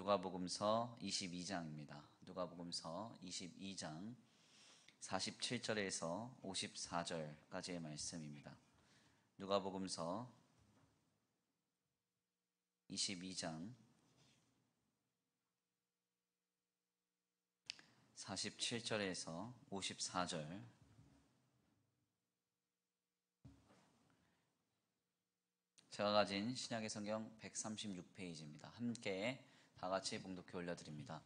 누가복음서 22장입니다. 누가복음서 22장 47절에서 54절까지의 말씀입니다. 누가복음서 22장 47절에서 54절. 제가 가진 신약의 성경 136페이지입니다. 함께 다 같이 봉독해 올려드립니다.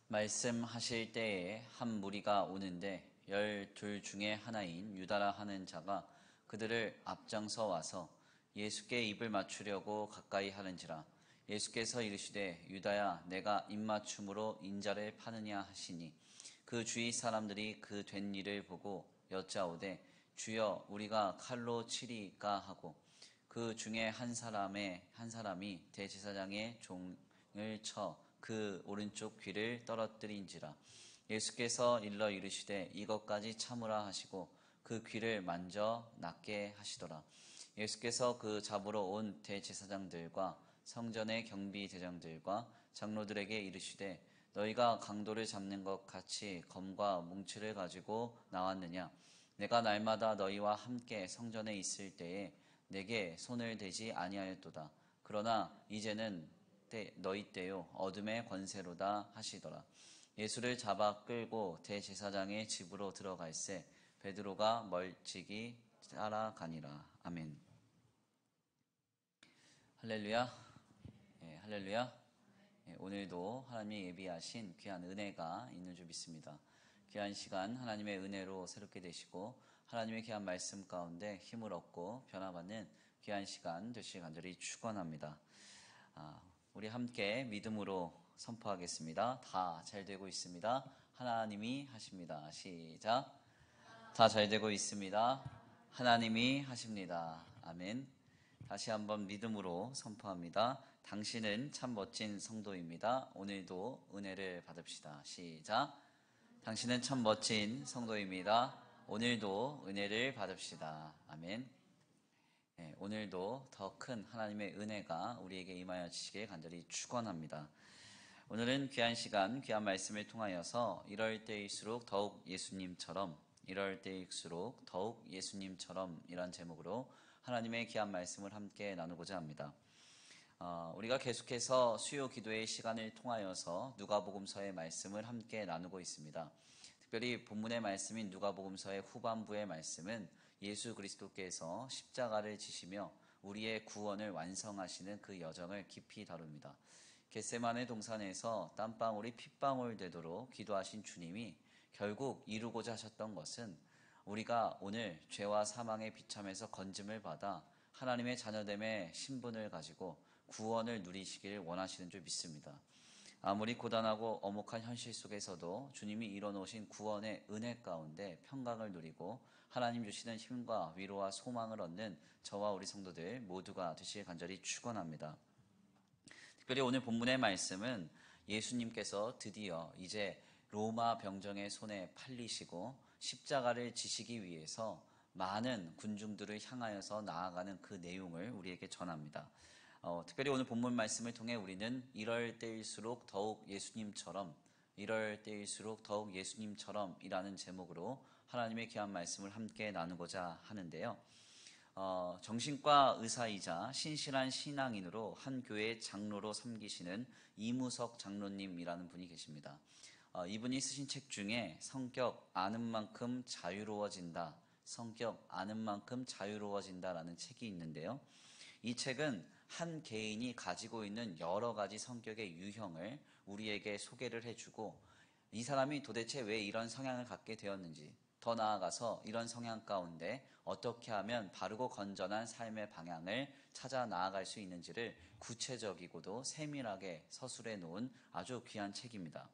말씀하실 때에 한 무리가 오는데 12 중에 하나인 유다라 하는 자가 그들을 앞장서 와서 예수께 입을 맞추려고 가까이 하는지라. 예수께서 이르시되 유다야 내가 입맞춤으로 인자를 파느냐 하시니 그 주위 사람들이 그 된 일을 보고 여짜오되 주여 우리가 칼로 치리까 하고 그 중에 한 사람이 대제사장의 종을 쳐 그 오른쪽 귀를 떨어뜨린지라. 예수께서 일러 이르시되 이것까지 참으라 하시고 그 귀를 만져 낫게 하시더라. 예수께서 그 잡으러 온 대제사장들과 성전의 경비대장들과 장로들에게 이르시되 너희가 강도를 잡는 것 같이 검과 뭉치를 가지고 나왔느냐? 내가 날마다 너희와 함께 성전에 있을 때에 내게 손을 대지 아니하였도다. 그러나 이제는 너희 때요 어둠의 권세로다 하시더라. 예수를 잡아 끌고 대제사장의 집으로 들어갈새 베드로가 멀찍이 따라가니라. 아멘. 할렐루야. 할렐루야. 오늘도 하나님이 예비하신 귀한 은혜가 있는 줄 믿습니다. 귀한 시간 하나님의 은혜로 새롭게 되시고 하나님의 귀한 말씀 가운데 힘을 얻고 변화받는 귀한 시간 되시길 간절히 축원합니다. 우리 함께 믿음으로 선포하겠습니다. 다 잘 되고 있습니다. 하나님이 하십니다. 시작. 다 잘 되고 있습니다. 하나님이 하십니다. 아멘. 다시 한번 믿음으로 선포합니다. 당신은 참 멋진 성도입니다. 오늘도 은혜를 받읍시다. 시작. 당신은 참 멋진 성도입니다. 오늘도 은혜를 받읍시다. 아멘. 오늘도 더 큰 하나님의 은혜가 우리에게 임하여 주시길 간절히 축원합니다. 오늘은 귀한 시간, 귀한 말씀을 통하여서 이럴 때일수록 더욱 예수님처럼, 이럴 때일수록 더욱 예수님처럼 이란 제목으로 하나님의 귀한 말씀을 함께 나누고자 합니다. 우리가 계속해서 수요 기도의 시간을 통하여서 누가복음서의 말씀을 함께 나누고 있습니다. 특별히 본문의 말씀인 누가복음서의 후반부의 말씀은 예수 그리스도께서 십자가를 지시며 우리의 구원을 완성하시는 그 여정을 깊이 다룹니다. 겟세마네 동산에서 땀방울이 핏방울 되도록 기도하신 주님이 결국 이루고자 하셨던 것은 우리가 오늘 죄와 사망의 비참에서 건짐을 받아 하나님의 자녀됨의 신분을 가지고 구원을 누리시길 원하시는 줄 믿습니다. 아무리 고단하고 엄혹한 현실 속에서도 주님이 이뤄놓으신 구원의 은혜 가운데 평강을 누리고 하나님 주시는 힘과 위로와 소망을 얻는 저와 우리 성도들 모두가 되시길 간절히 축원합니다. 특별히 오늘 본문의 말씀은 예수님께서 드디어 이제 로마 병정의 손에 팔리시고 십자가를 지시기 위해서 많은 군중들을 향하여서 나아가는 그 내용을 우리에게 전합니다. 특별히 오늘 본문 말씀을 통해 우리는 이럴 때일수록 더욱 예수님처럼, 이럴 때일수록 더욱 예수님처럼 이라는 제목으로 하나님의 귀한 말씀을 함께 나누고자 하는데요. 정신과 의사이자 신실한 신앙인으로 한 교회의 장로로 섬기시는 이무석 장로님이라는 분이 계십니다. 이분이 쓰신 책 중에 성격 아는 만큼 자유로워진다, 성격 아는 만큼 자유로워진다라는 책이 있는데요. 이 책은 한 개인이 가지고 있는 여러 가지 성격의 유형을 우리에게 소개를 해주고 이 사람이 도대체 왜 이런 성향을 갖게 되었는지, 더 나아가서 이런 성향 가운데 어떻게 하면 바르고 건전한 삶의 방향을 찾아 나아갈 수 있는지를 구체적이고도 세밀하게 서술해 놓은 아주 귀한 책입니다.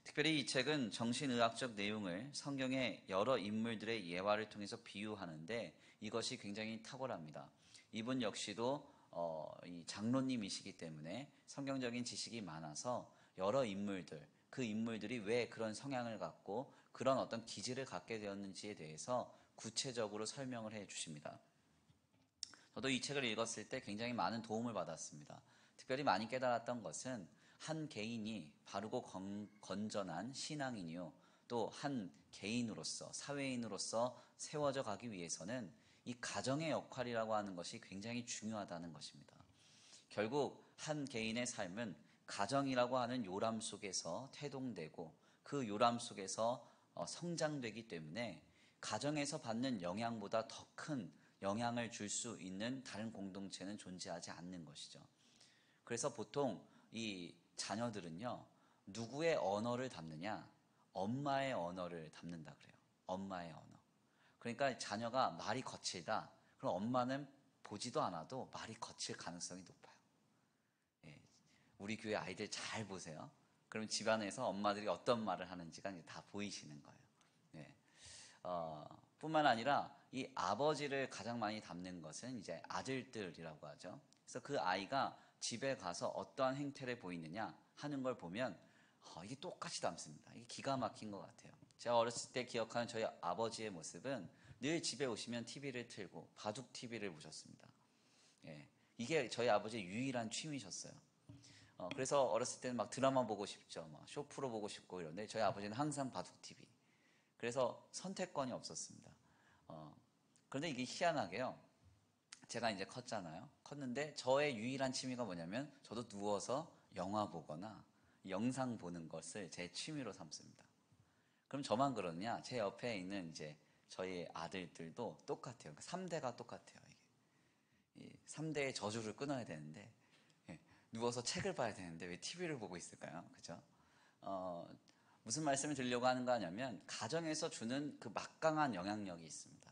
특별히 이 책은 정신의학적 내용을 성경의 여러 인물들의 예화를 통해서 비유하는데 이것이 굉장히 탁월합니다. 이분 역시도 이 장로님이시기 때문에 성경적인 지식이 많아서 여러 인물들, 그 인물들이 왜 그런 성향을 갖고 그런 어떤 기질을 갖게 되었는지에 대해서 구체적으로 설명을 해 주십니다. 저도 이 책을 읽었을 때 굉장히 많은 도움을 받았습니다. 특별히 많이 깨달았던 것은 한 개인이 바르고 건전한 신앙인이요, 또 한 개인으로서, 사회인으로서 세워져 가기 위해서는 이 가정의 역할이라고 하는 것이 굉장히 중요하다는 것입니다. 결국 한 개인의 삶은 가정이라고 하는 요람 속에서 태동되고 그 요람 속에서 성장되기 때문에 가정에서 받는 영향보다 더 큰 영향을 줄 수 있는 다른 공동체는 존재하지 않는 것이죠. 그래서 보통 이 자녀들은요, 누구의 언어를 담느냐? 엄마의 언어를 담는다 그래요. 엄마의 언어. 그러니까 자녀가 말이 거칠다. 그럼 엄마는 보지도 않아도 말이 거칠 가능성이 높아요. 예, 우리 교회 아이들 잘 보세요. 그럼 집안에서 엄마들이 어떤 말을 하는지가 이제 다 보이시는 거예요. 예. 뿐만 아니라 이 아버지를 가장 많이 담는 것은 이제 아들들이라고 하죠. 그래서 그 아이가 집에 가서 어떠한 행태를 보이느냐 하는 걸 보면 이게 똑같이 담습니다. 이게 기가 막힌 것 같아요. 제가 어렸을 때 기억하는 저희 아버지의 모습은 늘 집에 오시면 TV를 틀고 바둑 TV를 보셨습니다. 예, 이게 저희 아버지의 유일한 취미셨어요. 그래서 어렸을 때는 막 드라마 보고 싶죠. 막 쇼프로 보고 싶고 이런데 저희 아버지는 항상 바둑 TV. 그래서 선택권이 없었습니다. 그런데 이게 희한하게요. 제가 이제 컸잖아요. 컸는데 저의 유일한 취미가 뭐냐면 저도 누워서 영화 보거나 영상 보는 것을 제 취미로 삼습니다. 그럼 저만 그러느냐? 제 옆에 있는 이제 저희 아들들도 똑같아요. 3대가 똑같아요. 이게 3대의 저주를 끊어야 되는데 누워서 책을 봐야 되는데 왜 TV를 보고 있을까요? 그죠? 무슨 말씀을 드리려고 하는 거 아냐면 가정에서 주는 그 막강한 영향력이 있습니다.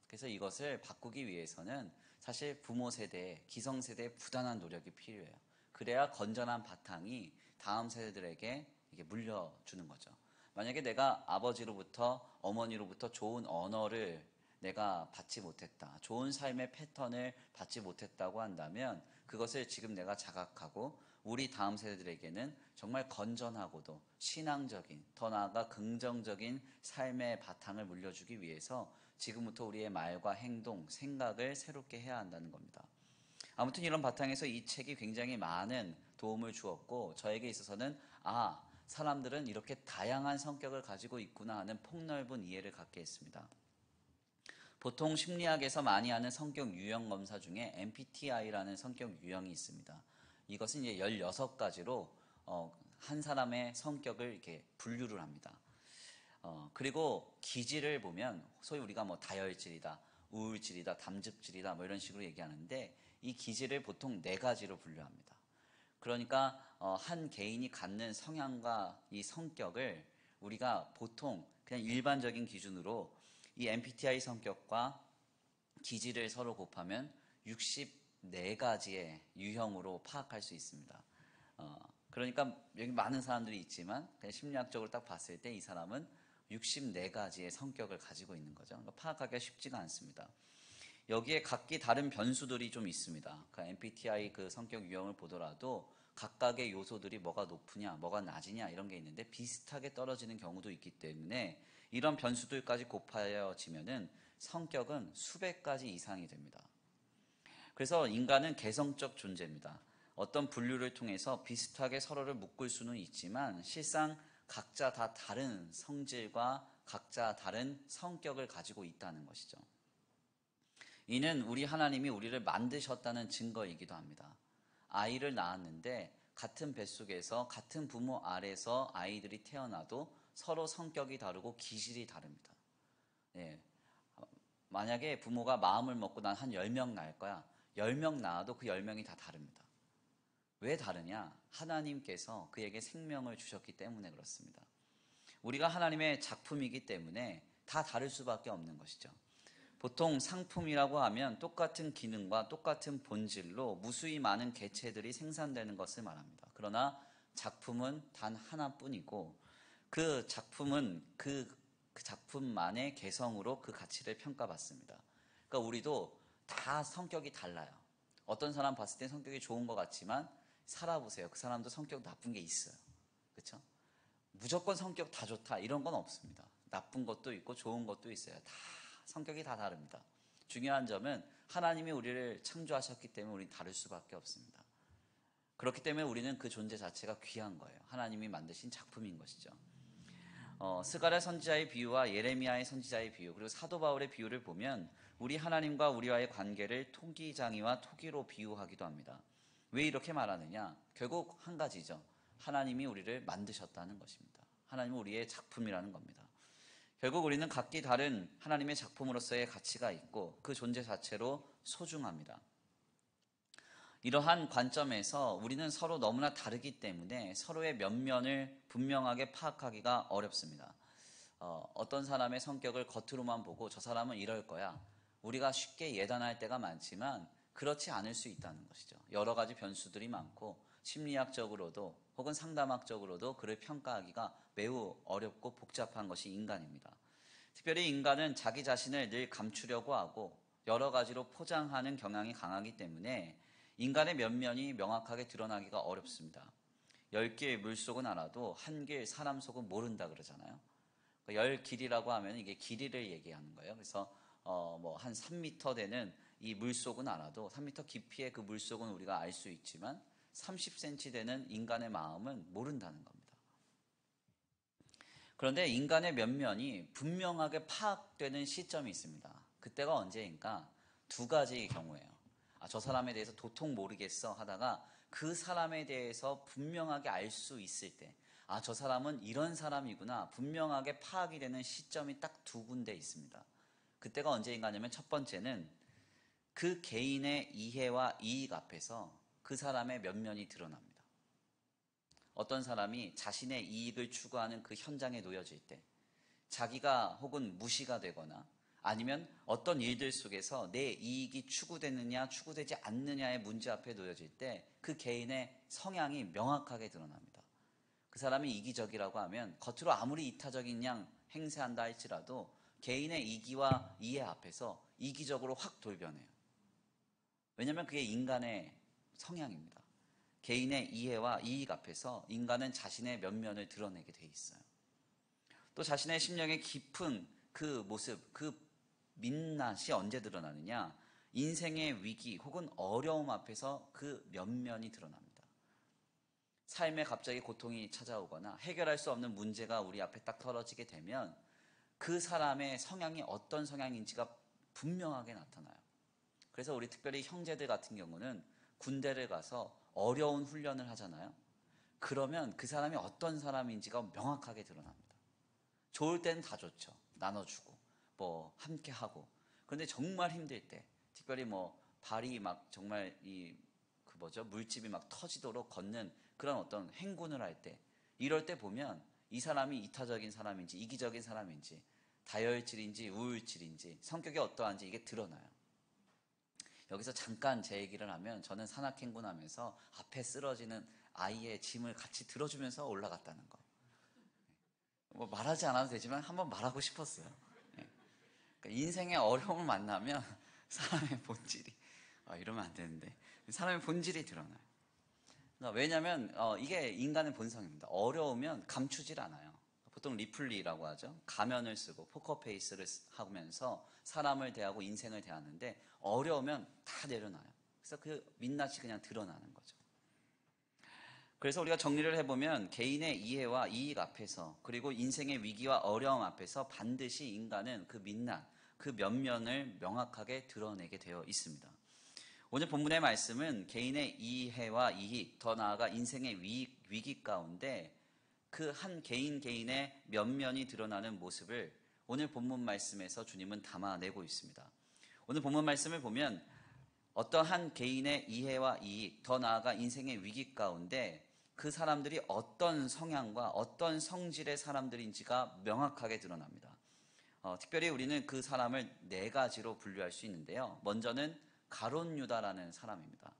그래서 이것을 바꾸기 위해서는 사실 부모 세대, 기성 세대의 부단한 노력이 필요해요. 그래야 건전한 바탕이 다음 세대들에게 이게 물려주는 거죠. 만약에 내가 아버지로부터 어머니로부터 좋은 언어를 내가 받지 못했다, 좋은 삶의 패턴을 받지 못했다고 한다면 그것을 지금 내가 자각하고 우리 다음 세대들에게는 정말 건전하고도 신앙적인, 더 나아가 긍정적인 삶의 바탕을 물려주기 위해서 지금부터 우리의 말과 행동, 생각을 새롭게 해야 한다는 겁니다. 아무튼 이런 바탕에서 이 책이 굉장히 많은 도움을 주었고 저에게 있어서는 사람들은 이렇게 다양한 성격을 가지고 있구나 하는 폭넓은 이해를 갖게 했습니다. 보통 심리학에서 많이 하는 성격 유형 검사 중에 MBTI라는 성격 유형이 있습니다. 이것은 이제 16가지로 한 사람의 성격을 이렇게 분류를 합니다. 그리고 기질을 보면 소위 우리가 뭐 다혈질이다, 우울질이다, 담즙질이다 뭐 이런 식으로 얘기하는데 이 기질을 보통 4가지로 분류합니다. 그러니까 한 개인이 갖는 성향과 이 성격을 우리가 보통 그냥 일반적인 기준으로 이 MBTI 성격과 기질을 서로 곱하면 64가지의 유형으로 파악할 수 있습니다. 그러니까 여기 많은 사람들이 있지만 그냥 심리학적으로 딱 봤을 때 이 사람은 64가지의 성격을 가지고 있는 거죠. 그러니까 파악하기가 쉽지가 않습니다. 여기에 각기 다른 변수들이 좀 있습니다. 그 MBTI 그 성격 유형을 보더라도 각각의 요소들이 뭐가 높으냐, 뭐가 낮으냐 이런 게 있는데 비슷하게 떨어지는 경우도 있기 때문에 이런 변수들까지 곱하여지면은 성격은 수백 가지 이상이 됩니다. 그래서 인간은 개성적 존재입니다. 어떤 분류를 통해서 비슷하게 서로를 묶을 수는 있지만 실상 각자 다 다른 성질과 각자 다른 성격을 가지고 있다는 것이죠. 이는 우리 하나님이 우리를 만드셨다는 증거이기도 합니다. 아이를 낳았는데 같은 뱃속에서 같은 부모 아래서 아이들이 태어나도 서로 성격이 다르고 기질이 다릅니다. 예. 만약에 부모가 마음을 먹고 난 한 10명 낳을 거야. 10명 낳아도 그 10명이 다 다릅니다. 왜 다르냐? 하나님께서 그에게 생명을 주셨기 때문에 그렇습니다. 우리가 하나님의 작품이기 때문에 다 다를 수밖에 없는 것이죠. 보통 상품이라고 하면 똑같은 기능과 똑같은 본질로 무수히 많은 개체들이 생산되는 것을 말합니다. 그러나 작품은 단 하나뿐이고 그 작품은 그 작품만의 개성으로 그 가치를 평가받습니다. 그러니까 우리도 다 성격이 달라요. 어떤 사람 봤을 때 성격이 좋은 것 같지만 살아보세요. 그 사람도 성격 나쁜 게 있어요. 그렇죠? 무조건 성격 다 좋다 이런 건 없습니다. 나쁜 것도 있고 좋은 것도 있어요. 성격이 다 다릅니다. 중요한 점은 하나님이 우리를 창조하셨기 때문에 우리는 다를 수밖에 없습니다. 그렇기 때문에 우리는 그 존재 자체가 귀한 거예요. 하나님이 만드신 작품인 것이죠. 스가랴 선지자의 비유와 예레미야의 선지자의 비유, 그리고 사도 바울의 비유를 보면 우리 하나님과 우리와의 관계를 토기장이와 토기로 비유하기도 합니다. 왜 이렇게 말하느냐? 결국 한 가지죠. 하나님이 우리를 만드셨다는 것입니다. 하나님은 우리의 작품이라는 겁니다. 결국 우리는 각기 다른 하나님의 작품으로서의 가치가 있고 그 존재 자체로 소중합니다. 이러한 관점에서 우리는 서로 너무나 다르기 때문에 서로의 면면을 분명하게 파악하기가 어렵습니다. 어떤 사람의 성격을 겉으로만 보고 저 사람은 이럴 거야. 우리가 쉽게 예단할 때가 많지만 그렇지 않을 수 있다는 것이죠. 여러 가지 변수들이 많고 심리학적으로도 혹은 상담학적으로도 그를 평가하기가 매우 어렵고 복잡한 것이 인간입니다. 특별히 인간은 자기 자신을 늘 감추려고 하고 여러 가지로 포장하는 경향이 강하기 때문에 인간의 면면이 명확하게 드러나기가 어렵습니다. 10개의 물속은 알아도 한 개의 사람 속은 모른다 그러잖아요. 열 길이라고 하면 이게 길이를 얘기하는 거예요. 그래서 한 3m 되는 이 물속은 알아도 3m 깊이의 그 물속은 우리가 알 수 있지만 30cm 되는 인간의 마음은 모른다는 겁니다. 그런데 인간의 면면이 분명하게 파악되는 시점이 있습니다. 그때가 언제인가? 두 가지의 경우예요. 저 사람에 대해서 도통 모르겠어 하다가 그 사람에 대해서 분명하게 알 수 있을 때, 저 사람은 이런 사람이구나 분명하게 파악이 되는 시점이 딱 두 군데 있습니다. 그때가 언제인가냐면 첫 번째는 그 개인의 이해와 이익 앞에서 그 사람의 면면이 드러납니다. 어떤 사람이 자신의 이익을 추구하는 그 현장에 놓여질 때, 자기가 혹은 무시가 되거나 아니면 어떤 일들 속에서 내 이익이 추구되느냐 추구되지 않느냐의 문제 앞에 놓여질 때 그 개인의 성향이 명확하게 드러납니다. 그 사람이 이기적이라고 하면 겉으로 아무리 이타적인 양 행세한다 할지라도 개인의 이기와 이해 앞에서 이기적으로 확 돌변해요. 왜냐하면 그게 인간의 성향입니다. 개인의 이해와 이익 앞에서 인간은 자신의 면면을 드러내게 돼 있어요. 또 자신의 심령의 깊은 그 모습, 그 민낯이 언제 드러나느냐? 인생의 위기 혹은 어려움 앞에서 그 면면이 드러납니다. 삶에 갑자기 고통이 찾아오거나 해결할 수 없는 문제가 우리 앞에 딱 털어지게 되면 그 사람의 성향이 어떤 성향인지가 분명하게 나타나요. 그래서 우리 특별히 형제들 같은 경우는 군대를 가서 어려운 훈련을 하잖아요. 그러면 그 사람이 어떤 사람인지가 명확하게 드러납니다. 좋을 때는 다 좋죠. 나눠주고 함께 하고. 그런데 정말 힘들 때, 특별히 발이 막 정말 물집이 막 터지도록 걷는 그런 어떤 행군을 할 때, 이럴 때 보면 이 사람이 이타적인 사람인지 이기적인 사람인지 다혈질인지 우울질인지 성격이 어떠한지 이게 드러나요. 여기서 잠깐 제 얘기를 하면 저는 산악행군하면서 앞에 쓰러지는 아이의 짐을 같이 들어주면서 올라갔다는 거. 말하지 않아도 되지만 한번 말하고 싶었어요. 그러니까 인생의 어려움을 만나면 사람의 본질이 이러면 안 되는데 사람의 본질이 드러나요. 그러니까 왜냐하면 이게 인간의 본성입니다. 어려우면 감추질 않아요. 보통 리플리라고 하죠. 가면을 쓰고 포커페이스를 하면서 사람을 대하고 인생을 대하는데 어려우면 다 내려놔요. 그래서 그 민낯이 그냥 드러나는 거죠. 그래서 우리가 정리를 해보면 개인의 이해와 이익 앞에서 그리고 인생의 위기와 어려움 앞에서 반드시 인간은 그 민낯, 그 면면을 명확하게 드러내게 되어 있습니다. 오늘 본문의 말씀은 개인의 이해와 이익, 더 나아가 인생의 위기 가운데 그 한 개인의 면면이 드러나는 모습을 오늘 본문 말씀에서 주님은 담아내고 있습니다. 오늘 본문 말씀을 보면 어떠한 개인의 이해와 이익, 더 나아가 인생의 위기 가운데 그 사람들이 어떤 성향과 어떤 성질의 사람들인지가 명확하게 드러납니다. 특별히 우리는 그 사람을 네 가지로 분류할 수 있는데요. 먼저는 가룟 유다라는 사람입니다.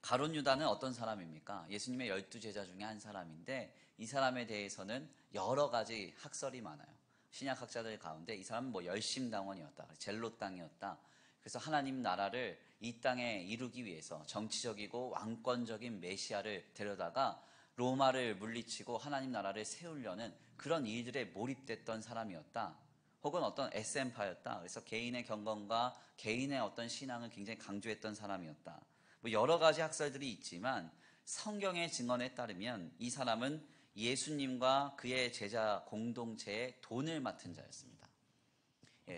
가룟 유다는 어떤 사람입니까? 예수님의 12제자 중에 한 사람인데 이 사람에 대해서는 여러 가지 학설이 많아요. 신약학자들 가운데 이 사람은 열심당원이었다, 젤롯당이었다. 그래서 하나님 나라를 이 땅에 이루기 위해서 정치적이고 왕권적인 메시아를 데려다가 로마를 물리치고 하나님 나라를 세우려는 그런 일들에 몰입됐던 사람이었다. 혹은 어떤 SM파였다. 그래서 개인의 경건과 개인의 어떤 신앙을 굉장히 강조했던 사람이었다. 뭐 여러 가지 학설들이 있지만 성경의 증언에 따르면 이 사람은 예수님과 그의 제자 공동체의 돈을 맡은 자였습니다.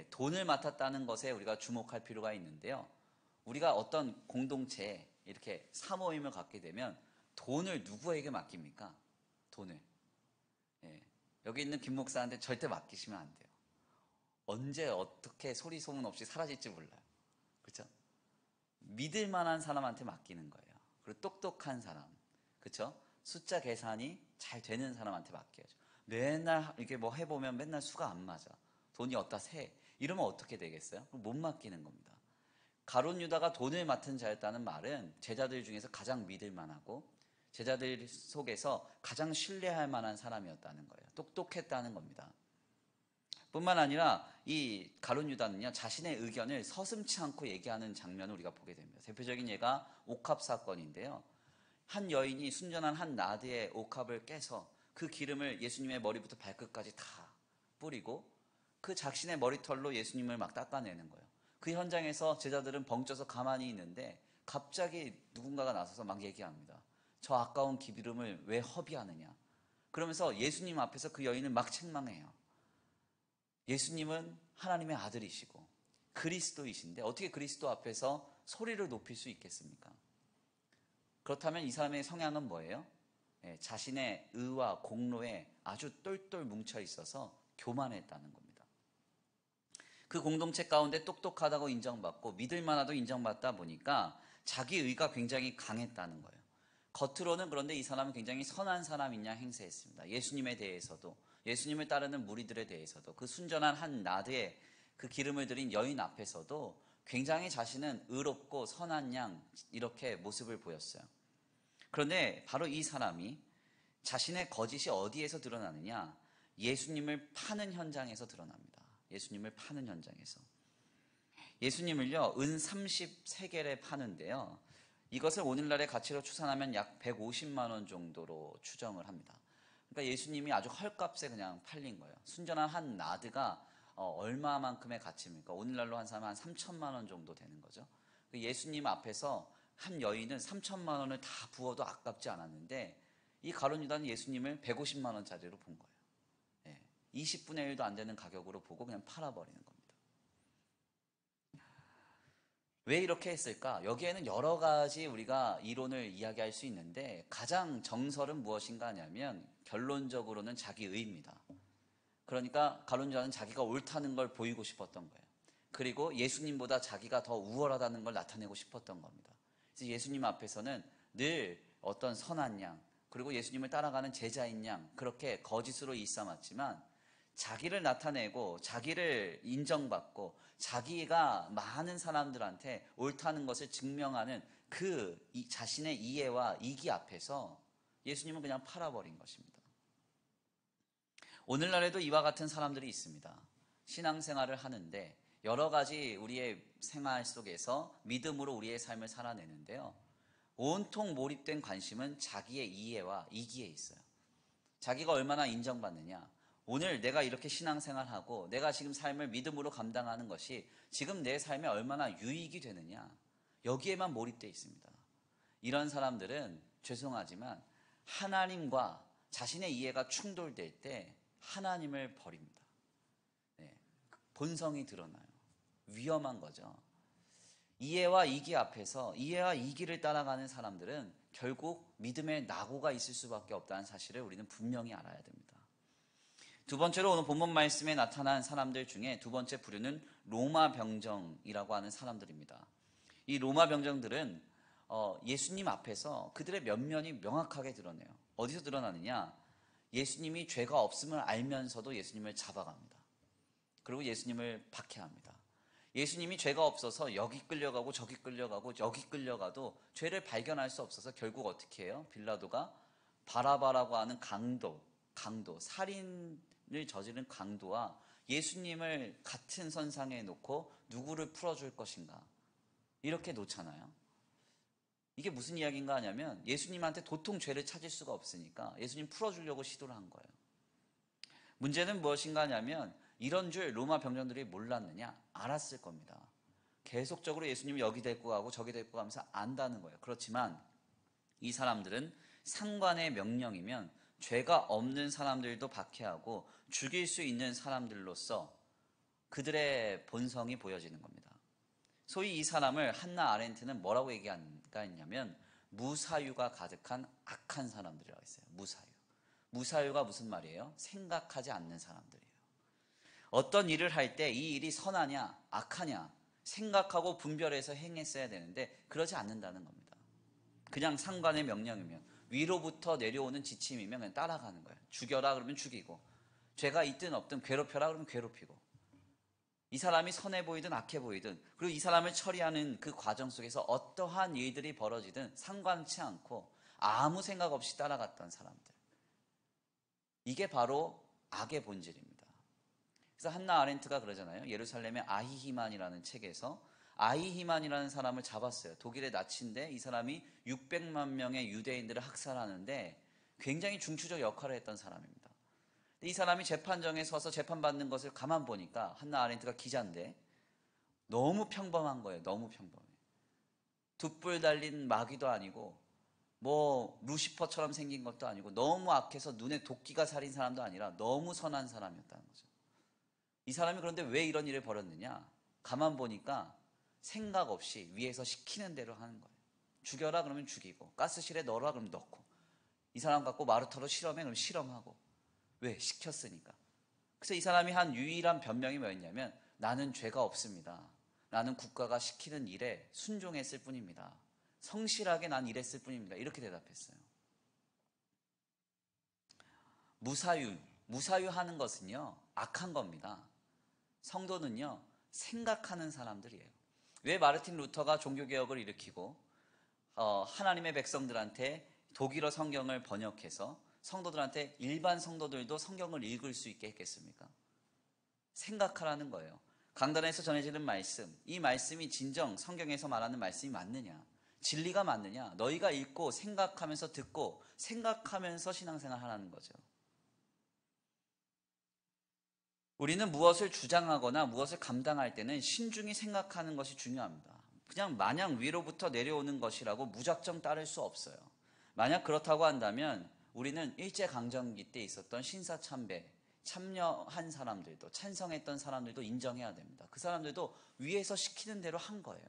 돈을 맡았다는 것에 우리가 주목할 필요가 있는데요. 우리가 어떤 공동체에 이렇게 사모임을 갖게 되면 돈을 누구에게 맡깁니까? 돈을. 여기 있는 김 목사한테 절대 맡기시면 안 돼요. 언제 어떻게 소리 소문 없이 사라질지 몰라요. 그렇죠? 믿을 만한 사람한테 맡기는 거예요. 그리고 똑똑한 사람, 그렇죠? 숫자 계산이 잘 되는 사람한테 맡겨야죠. 맨날 이렇게 뭐 해보면 맨날 수가 안 맞아. 돈이 어디다 새. 이러면 어떻게 되겠어요? 그럼 못 맡기는 겁니다. 가룟 유다가 돈을 맡은 자였다는 말은 제자들 중에서 가장 믿을 만하고 제자들 속에서 가장 신뢰할 만한 사람이었다는 거예요. 똑똑했다는 겁니다. 뿐만 아니라 이 가룟 유다는요, 자신의 의견을 서슴치 않고 얘기하는 장면을 우리가 보게 됩니다. 대표적인 예가 옥합 사건인데요. 한 여인이 순전한 한 나드의 옥합을 깨서 그 기름을 예수님의 머리부터 발끝까지 다 뿌리고 그 자신의 머리털로 예수님을 막 닦아내는 거예요. 그 현장에서 제자들은 벙쪄서 가만히 있는데 갑자기 누군가가 나서서 막 얘기합니다. 저 아까운 기름을 왜 허비하느냐. 그러면서 예수님 앞에서 그 여인을 막 책망해요. 예수님은 하나님의 아들이시고 그리스도이신데 어떻게 그리스도 앞에서 소리를 높일 수 있겠습니까? 그렇다면 이 사람의 성향은 뭐예요? 자신의 의와 공로에 아주 똘똘 뭉쳐 있어서 교만했다는 겁니다. 그 공동체 가운데 똑똑하다고 인정받고 믿을 만하다고 인정받다 보니까 자기 의가 굉장히 강했다는 거예요. 겉으로는 그런데 이 사람은 굉장히 선한 사람인 양 행세했습니다. 예수님에 대해서도 예수님을 따르는 무리들에 대해서도 그 순전한 한 나드에 그 기름을 들인 여인 앞에서도 굉장히 자신은 의롭고 선한 양 이렇게 모습을 보였어요. 그런데 바로 이 사람이 자신의 거짓이 어디에서 드러나느냐? 예수님을 파는 현장에서 드러납니다. 예수님을 파는 현장에서. 예수님을요, 은 33개를 파는데요. 이것을 오늘날의 가치로 추산하면 약 150만 원 정도로 추정을 합니다. 그러니까 예수님이 아주 헐값에 그냥 팔린 거예요. 순전한 한 나드가 얼마만큼의 가치입니까? 오늘날로 한 사람 한 3천만 원 정도 되는 거죠. 예수님 앞에서 한 여인은 3천만 원을 다 부어도 아깝지 않았는데 이 가룟 유다는 예수님을 150만 원짜리로 본 거예요. 20분의 1도 안 되는 가격으로 보고 그냥 팔아버리는 겁니다. 왜 이렇게 했을까? 여기에는 여러 가지 우리가 이론을 이야기할 수 있는데 가장 정설은 무엇인가 하냐면 결론적으로는 자기의입니다. 그러니까 가룟 유다는 자기가 옳다는 걸 보이고 싶었던 거예요. 그리고 예수님보다 자기가 더 우월하다는 걸 나타내고 싶었던 겁니다. 그래서 예수님 앞에서는 늘 어떤 선한 양 그리고 예수님을 따라가는 제자인 양 그렇게 거짓으로 일삼았지만 자기를 나타내고 자기를 인정받고 자기가 많은 사람들한테 옳다는 것을 증명하는 그 자신의 이해와 이기 앞에서 예수님은 그냥 팔아버린 것입니다. 오늘날에도 이와 같은 사람들이 있습니다. 신앙생활을 하는데 여러 가지 우리의 생활 속에서 믿음으로 우리의 삶을 살아내는데요. 온통 몰입된 관심은 자기의 이해와 이기에 있어요. 자기가 얼마나 인정받느냐. 오늘 내가 이렇게 신앙생활하고 내가 지금 삶을 믿음으로 감당하는 것이 지금 내 삶에 얼마나 유익이 되느냐. 여기에만 몰입되어 있습니다. 이런 사람들은 죄송하지만 하나님과 자신의 이해가 충돌될 때 하나님을 버립니다. 본성이 드러나요. 위험한 거죠. 이해와 이기 앞에서 이해와 이기를 따라가는 사람들은 결국 믿음의 낙오가 있을 수밖에 없다는 사실을 우리는 분명히 알아야 됩니다. 두 번째로 오늘 본문 말씀에 나타난 사람들 중에 두 번째 부류는 로마 병정이라고 하는 사람들입니다. 이 로마 병정들은 예수님 앞에서 그들의 면면이 명확하게 드러내요. 어디서 드러나느냐? 예수님이 죄가 없음을 알면서도 예수님을 잡아갑니다. 그리고 예수님을 박해합니다. 예수님이 죄가 없어서 여기 끌려가고 저기 끌려가고 여기 끌려가도 죄를 발견할 수 없어서 결국 어떻게 해요? 빌라도가 바라바라고 하는 강도, 살인을 저지른 강도와 예수님을 같은 선상에 놓고 누구를 풀어줄 것인가 이렇게 놓잖아요. 이게 무슨 이야기인가 하냐면 예수님한테 도통 죄를 찾을 수가 없으니까 예수님 풀어주려고 시도를 한 거예요. 문제는 무엇인가 하냐면 이런 줄 로마 병정들이 몰랐느냐? 알았을 겁니다. 계속적으로 예수님을 여기 데리고 가고 저기 데리고 가면서 안다는 거예요. 그렇지만 이 사람들은 상관의 명령이면 죄가 없는 사람들도 박해하고 죽일 수 있는 사람들로서 그들의 본성이 보여지는 겁니다. 소위 이 사람을 한나 아렌트는 뭐라고 얘기한가 했냐면 무사유가 가득한 악한 사람들이라고 했어요. 무사유. 무사유가 무슨 말이에요? 생각하지 않는 사람들이에요. 어떤 일을 할 때 이 일이 선하냐 악하냐 생각하고 분별해서 행했어야 되는데 그러지 않는다는 겁니다. 그냥 상관의 명령이면 위로부터 내려오는 지침이면 그냥 따라가는 거예요. 죽여라 그러면 죽이고 죄가 있든 없든 괴롭혀라 그러면 괴롭히고 이 사람이 선해 보이든 악해 보이든 그리고 이 사람을 처리하는 그 과정 속에서 어떠한 일들이 벌어지든 상관치 않고 아무 생각 없이 따라갔던 사람들. 이게 바로 악의 본질입니다. 그래서 한나 아렌트가 그러잖아요. 예루살렘의 아히히만이라는 책에서 아히히만이라는 사람을 잡았어요. 독일의 나치인데 이 사람이 600만 명의 유대인들을 학살하는데 굉장히 중추적 역할을 했던 사람입니다. 이 사람이 재판정에 서서 재판받는 것을 가만 보니까 한나 아렌트가 기자인데 너무 평범한 거예요. 너무 평범해. 돛불 달린 마귀도 아니고 뭐 루시퍼처럼 생긴 것도 아니고 너무 악해서 눈에 도끼가 살인 사람도 아니라 너무 선한 사람이었다는 거죠. 이 사람이 그런데 왜 이런 일을 벌였느냐? 가만 보니까 생각 없이 위에서 시키는 대로 하는 거예요. 죽여라 그러면 죽이고 가스실에 넣어라 그러면 넣고 이 사람 갖고 마루터로 실험해 그러면 실험하고 왜? 시켰으니까. 그래서 이 사람이 한 유일한 변명이 뭐였냐면 나는 죄가 없습니다. 나는 국가가 시키는 일에 순종했을 뿐입니다. 성실하게 난 일했을 뿐입니다. 이렇게 대답했어요. 무사유하는 것은요 악한 겁니다. 성도는요 생각하는 사람들이에요. 왜 마르틴 루터가 종교개혁을 일으키고 하나님의 백성들한테 독일어 성경을 번역해서 성도들한테 일반 성도들도 성경을 읽을 수 있게 했겠습니까? 생각하라는 거예요. 강단에서 전해지는 말씀, 이 말씀이 진정 성경에서 말하는 말씀이 맞느냐? 진리가 맞느냐? 너희가 읽고 생각하면서 듣고 생각하면서 신앙생활 하라는 거죠. 우리는 무엇을 주장하거나 무엇을 감당할 때는 신중히 생각하는 것이 중요합니다. 그냥 마냥 위로부터 내려오는 것이라고 무작정 따를 수 없어요. 만약 그렇다고 한다면 우리는 일제강점기 때 있었던 신사참배 참여한 사람들도 찬성했던 사람들도 인정해야 됩니다. 그 사람들도 위에서 시키는 대로 한 거예요.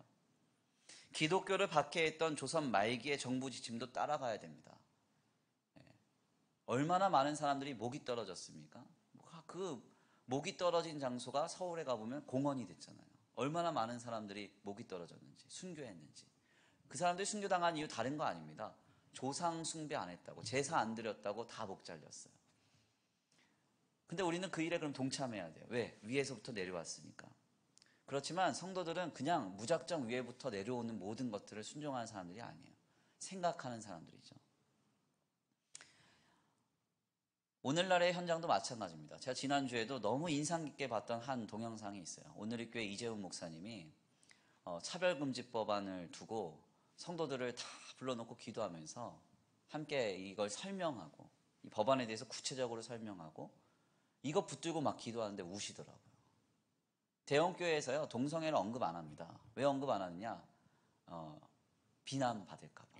기독교를 박해했던 조선 말기의 정부 지침도 따라가야 됩니다. 얼마나 많은 사람들이 목이 떨어졌습니까? 그 목이 떨어진 장소가 서울에 가보면 공원이 됐잖아요. 얼마나 많은 사람들이 목이 떨어졌는지 순교했는지. 그 사람들이 순교당한 이유 다른 거 아닙니다. 조상 숭배 안 했다고 제사 안 드렸다고 다 목 잘렸어요. 근데 우리는 그 일에 그럼 동참해야 돼요. 왜? 위에서부터 내려왔으니까. 그렇지만 성도들은 그냥 무작정 위에부터 내려오는 모든 것들을 순종하는 사람들이 아니에요. 생각하는 사람들이죠. 오늘날의 현장도 마찬가지입니다. 제가 지난주에도 너무 인상 깊게 봤던 한 동영상이 있어요. 오늘의 교회 이재훈 목사님이 차별금지법안을 두고 성도들을 다 불러놓고 기도하면서 함께 이걸 설명하고 이 법안에 대해서 구체적으로 설명하고 이거 붙들고 막 기도하는데 우시더라고요. 대형교회에서요 동성애를 언급 안 합니다. 왜 언급 안 하느냐? 비난받을까 봐.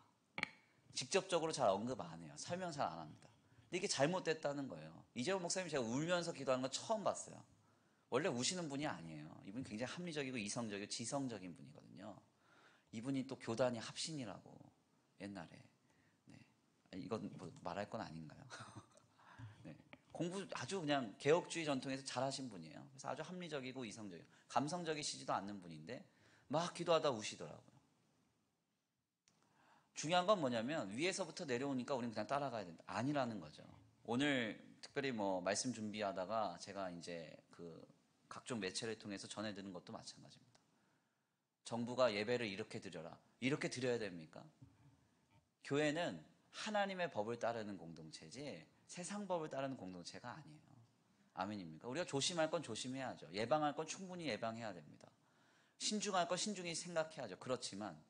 직접적으로 잘 언급 안 해요. 설명 잘 안 합니다. 근데 이게 잘못됐다는 거예요. 이재훈 목사님 제가 울면서 기도하는 거 처음 봤어요. 원래 우시는 분이 아니에요. 이분이 굉장히 합리적이고 이성적이고 지성적인 분이거든요. 이분이 또 교단이 합신이라고 옛날에. 네. 이건 뭐 말할 건 아닌가요? 네. 공부 아주 그냥 개혁주의 전통에서 잘하신 분이에요. 그래서 아주 합리적이고 이성적이고 감성적이시지도 않는 분인데 막 기도하다 우시더라고요. 중요한 건 뭐냐면 위에서부터 내려오니까 우리는 그냥 따라가야 된다. 아니라는 거죠. 오늘 특별히 뭐 말씀 준비하다가 제가 이제 그 각종 매체를 통해서 전해드는 것도 마찬가지입니다. 정부가 예배를 이렇게 드려라. 이렇게 드려야 됩니까? 교회는 하나님의 법을 따르는 공동체지 세상 법을 따르는 공동체가 아니에요. 아멘입니까? 우리가 조심할 건 조심해야죠. 예방할 건 충분히 예방해야 됩니다. 신중할 건 신중히 생각해야죠. 그렇지만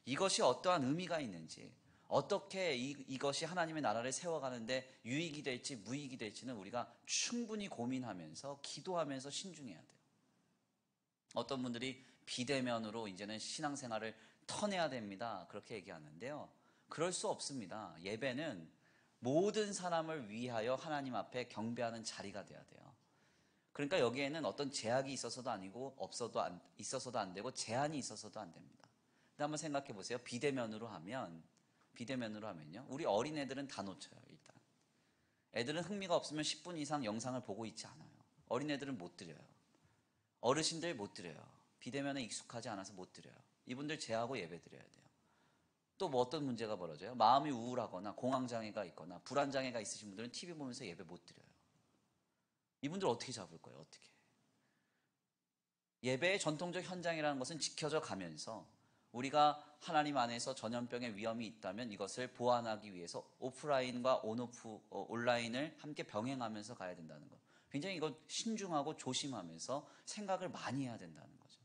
이것이 어떠한 의미가 있는지 어떻게 이것이 하나님의 나라를 세워가는데 유익이 될지 무익이 될지는 우리가 충분히 고민하면서 기도하면서 신중해야 돼요. 어떤 분들이 비대면으로 이제는 신앙생활을 터내야 됩니다. 그렇게 얘기하는데요. 그럴 수 없습니다. 예배는 모든 사람을 위하여 하나님 앞에 경배하는 자리가 돼야 돼요. 그러니까 여기에는 어떤 제약이 있어서도 아니고 있어서도 안 되고 제한이 있어서도 안 됩니다. 근데 한번 생각해 보세요. 비대면으로 하면요. 우리 어린애들은 다 놓쳐요, 일단. 애들은 흥미가 없으면 10분 이상 영상을 보고 있지 않아요. 어린애들은 못 드려요. 어르신들 못 드려요. 비대면에 익숙하지 않아서 못 드려요. 이분들 제하고 예배 드려야 돼요. 또 뭐 어떤 문제가 벌어져요? 마음이 우울하거나 공황장애가 있거나 불안장애가 있으신 분들은 TV 보면서 예배 못 드려요. 이분들 어떻게 잡을 거예요? 어떻게? 예배의 전통적 현장이라는 것은 지켜져 가면서 우리가 하나님 안에서 전염병의 위험이 있다면 이것을 보완하기 위해서 오프라인과 온라인을 함께 병행하면서 가야 된다는 것. 굉장히 이거 신중하고 조심하면서 생각을 많이 해야 된다는 거죠.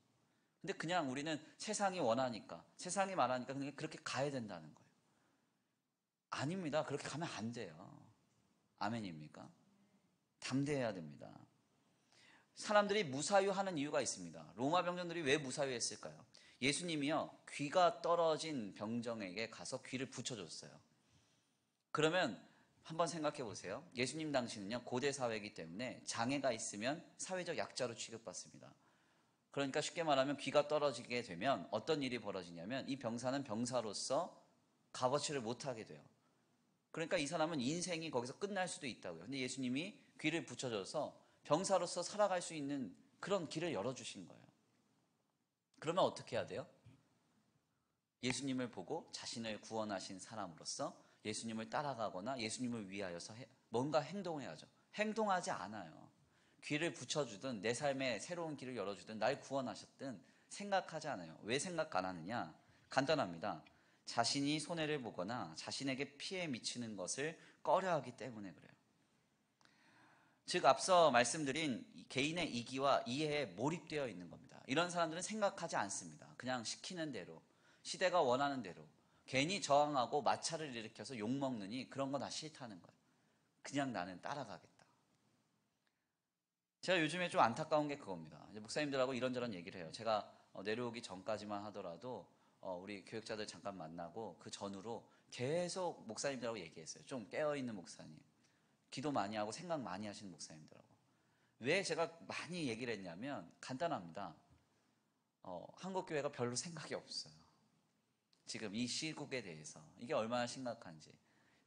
근데 그냥 우리는 세상이 원하니까, 세상이 말하니까 그냥 그렇게 가야 된다는 거예요. 아닙니다. 그렇게 가면 안 돼요. 아멘입니까? 담대해야 됩니다. 사람들이 무사유하는 이유가 있습니다. 로마 병정들이 왜 무사유했을까요? 예수님이요, 귀가 떨어진 병정에게 가서 귀를 붙여줬어요. 그러면 한번 생각해 보세요. 예수님 당시는요, 고대 사회이기 때문에 장애가 있으면 사회적 약자로 취급받습니다. 그러니까 쉽게 말하면 귀가 떨어지게 되면 어떤 일이 벌어지냐면 이 병사는 병사로서 값어치를 못하게 돼요. 그러니까 이 사람은 인생이 거기서 끝날 수도 있다고요. 근데 예수님이 귀를 붙여줘서 병사로서 살아갈 수 있는 그런 길을 열어주신 거예요. 그러면 어떻게 해야 돼요? 예수님을 보고 자신을 구원하신 사람으로서 예수님을 따라가거나 예수님을 위하여서 뭔가 행동해야죠. 행동하지 않아요. 귀를 붙여주든 내 삶에 새로운 길을 열어주든 날 구원하셨든 생각하지 않아요. 왜 생각 안 하느냐? 간단합니다. 자신이 손해를 보거나 자신에게 피해 미치는 것을 꺼려하기 때문에 그래요. 즉 앞서 말씀드린 개인의 이기와 이해에 몰입되어 있는 겁니다. 이런 사람들은 생각하지 않습니다. 그냥 시키는 대로, 시대가 원하는 대로 괜히 저항하고 마찰을 일으켜서 욕먹느니 그런 거 다 싫다는 거예요. 그냥 나는 따라가겠다. 제가 요즘에 좀 안타까운 게 그겁니다. 목사님들하고 이런저런 얘기를 해요. 제가 내려오기 전까지만 하더라도 우리 교육자들 잠깐 만나고 그 전후로 계속 목사님들하고 얘기했어요. 좀 깨어있는 목사님. 기도 많이 하고 생각 많이 하시는 목사님들하고. 왜 제가 많이 얘기를 했냐면 간단합니다. 한국교회가 별로 생각이 없어요. 지금 이 시국에 대해서 이게 얼마나 심각한지.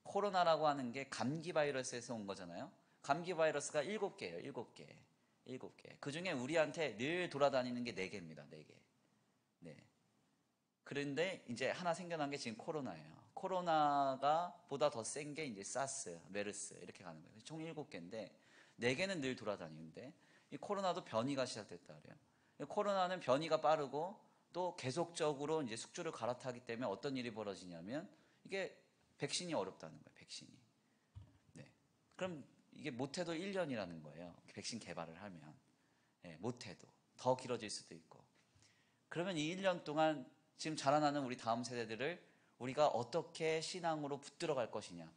코로나라고 하는 게 감기 바이러스에서 온 거잖아요. 감기 바이러스가 7개예요. 7개. 7개. 그중에 우리한테 늘 돌아다니는 게 4개입니다. 4개. 네. 그런데 이제 하나 생겨난 게 지금 코로나예요. 코로나가 보다 더 센 게 이제 사스, 메르스 이렇게 가는 거예요. 총 7개인데 4개는 늘 돌아다니는데 이 코로나도 변이가 시작됐다 그래요. 코로나는 변이가 빠르고 또 계속적으로 이제 숙주를 갈아타기 때문에 어떤 일이 벌어지냐면 이게 백신이 어렵다는 거예요. 백신이. 네. 그럼 이게 못해도 1년이라는 거예요. 백신 개발을 하면. 네, 못해도 더 길어질 수도 있고. 그러면 이 1년 동안 지금 자라나는 우리 다음 세대들을 우리가 어떻게 신앙으로 붙들어 갈 것이냐.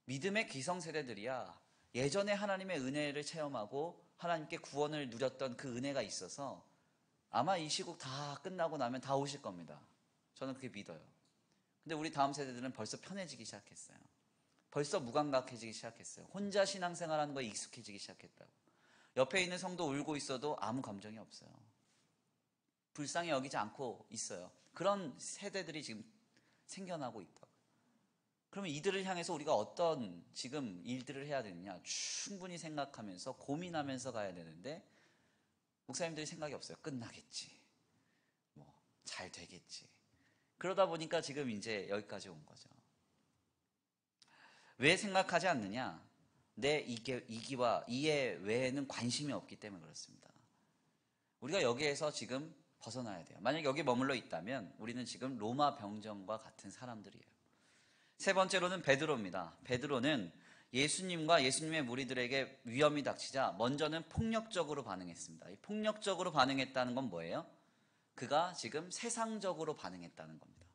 믿음의 기성세대들이야 예전에 하나님의 은혜를 체험하고 하나님께 구원을 누렸던 그 은혜가 있어서 아마 이 시국 다 끝나고 나면 다 오실 겁니다. 저는 그렇게 믿어요. 근데 우리 다음 세대들은 벌써 편해지기 시작했어요. 벌써 무감각해지기 시작했어요. 혼자 신앙생활하는 거에 익숙해지기 시작했다고. 옆에 있는 성도 울고 있어도 아무 감정이 없어요. 불쌍히 여기지 않고 있어요. 그런 세대들이 지금 생겨나고 있다고. 그러면 이들을 향해서 우리가 어떤 지금 일들을 해야 되느냐 충분히 생각하면서 고민하면서 가야 되는데 목사님들이 생각이 없어요. 끝나겠지. 뭐 잘 되겠지. 그러다 보니까 지금 이제 여기까지 온 거죠. 왜 생각하지 않느냐? 내 이기와 이해 외에는 관심이 없기 때문에 그렇습니다. 우리가 여기에서 지금 벗어나야 돼요. 만약 여기 머물러 있다면 우리는 지금 로마 병정과 같은 사람들이에요. 세 번째로는 베드로입니다. 베드로는 예수님과 예수님의 무리들에게 위험이 닥치자 먼저는 폭력적으로 반응했습니다. 이 폭력적으로 반응했다는 건 뭐예요? 그가 지금 세상적으로 반응했다는 겁니다.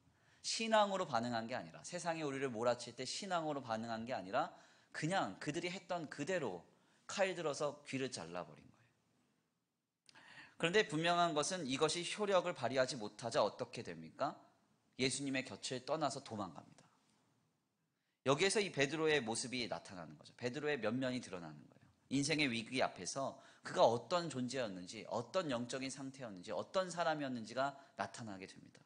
신앙으로 반응한 게 아니라 세상이 우리를 몰아칠 때 신앙으로 반응한 게 아니라 그냥 그들이 했던 그대로 칼 들어서 귀를 잘라버린 거예요. 그런데 분명한 것은 이것이 효력을 발휘하지 못하자 어떻게 됩니까? 예수님의 곁을 떠나서 도망갑니다. 여기에서 이 베드로의 모습이 나타나는 거죠. 베드로의 면면이 드러나는 거예요. 인생의 위기 앞에서 그가 어떤 존재였는지, 어떤 영적인 상태였는지, 어떤 사람이었는지가 나타나게 됩니다.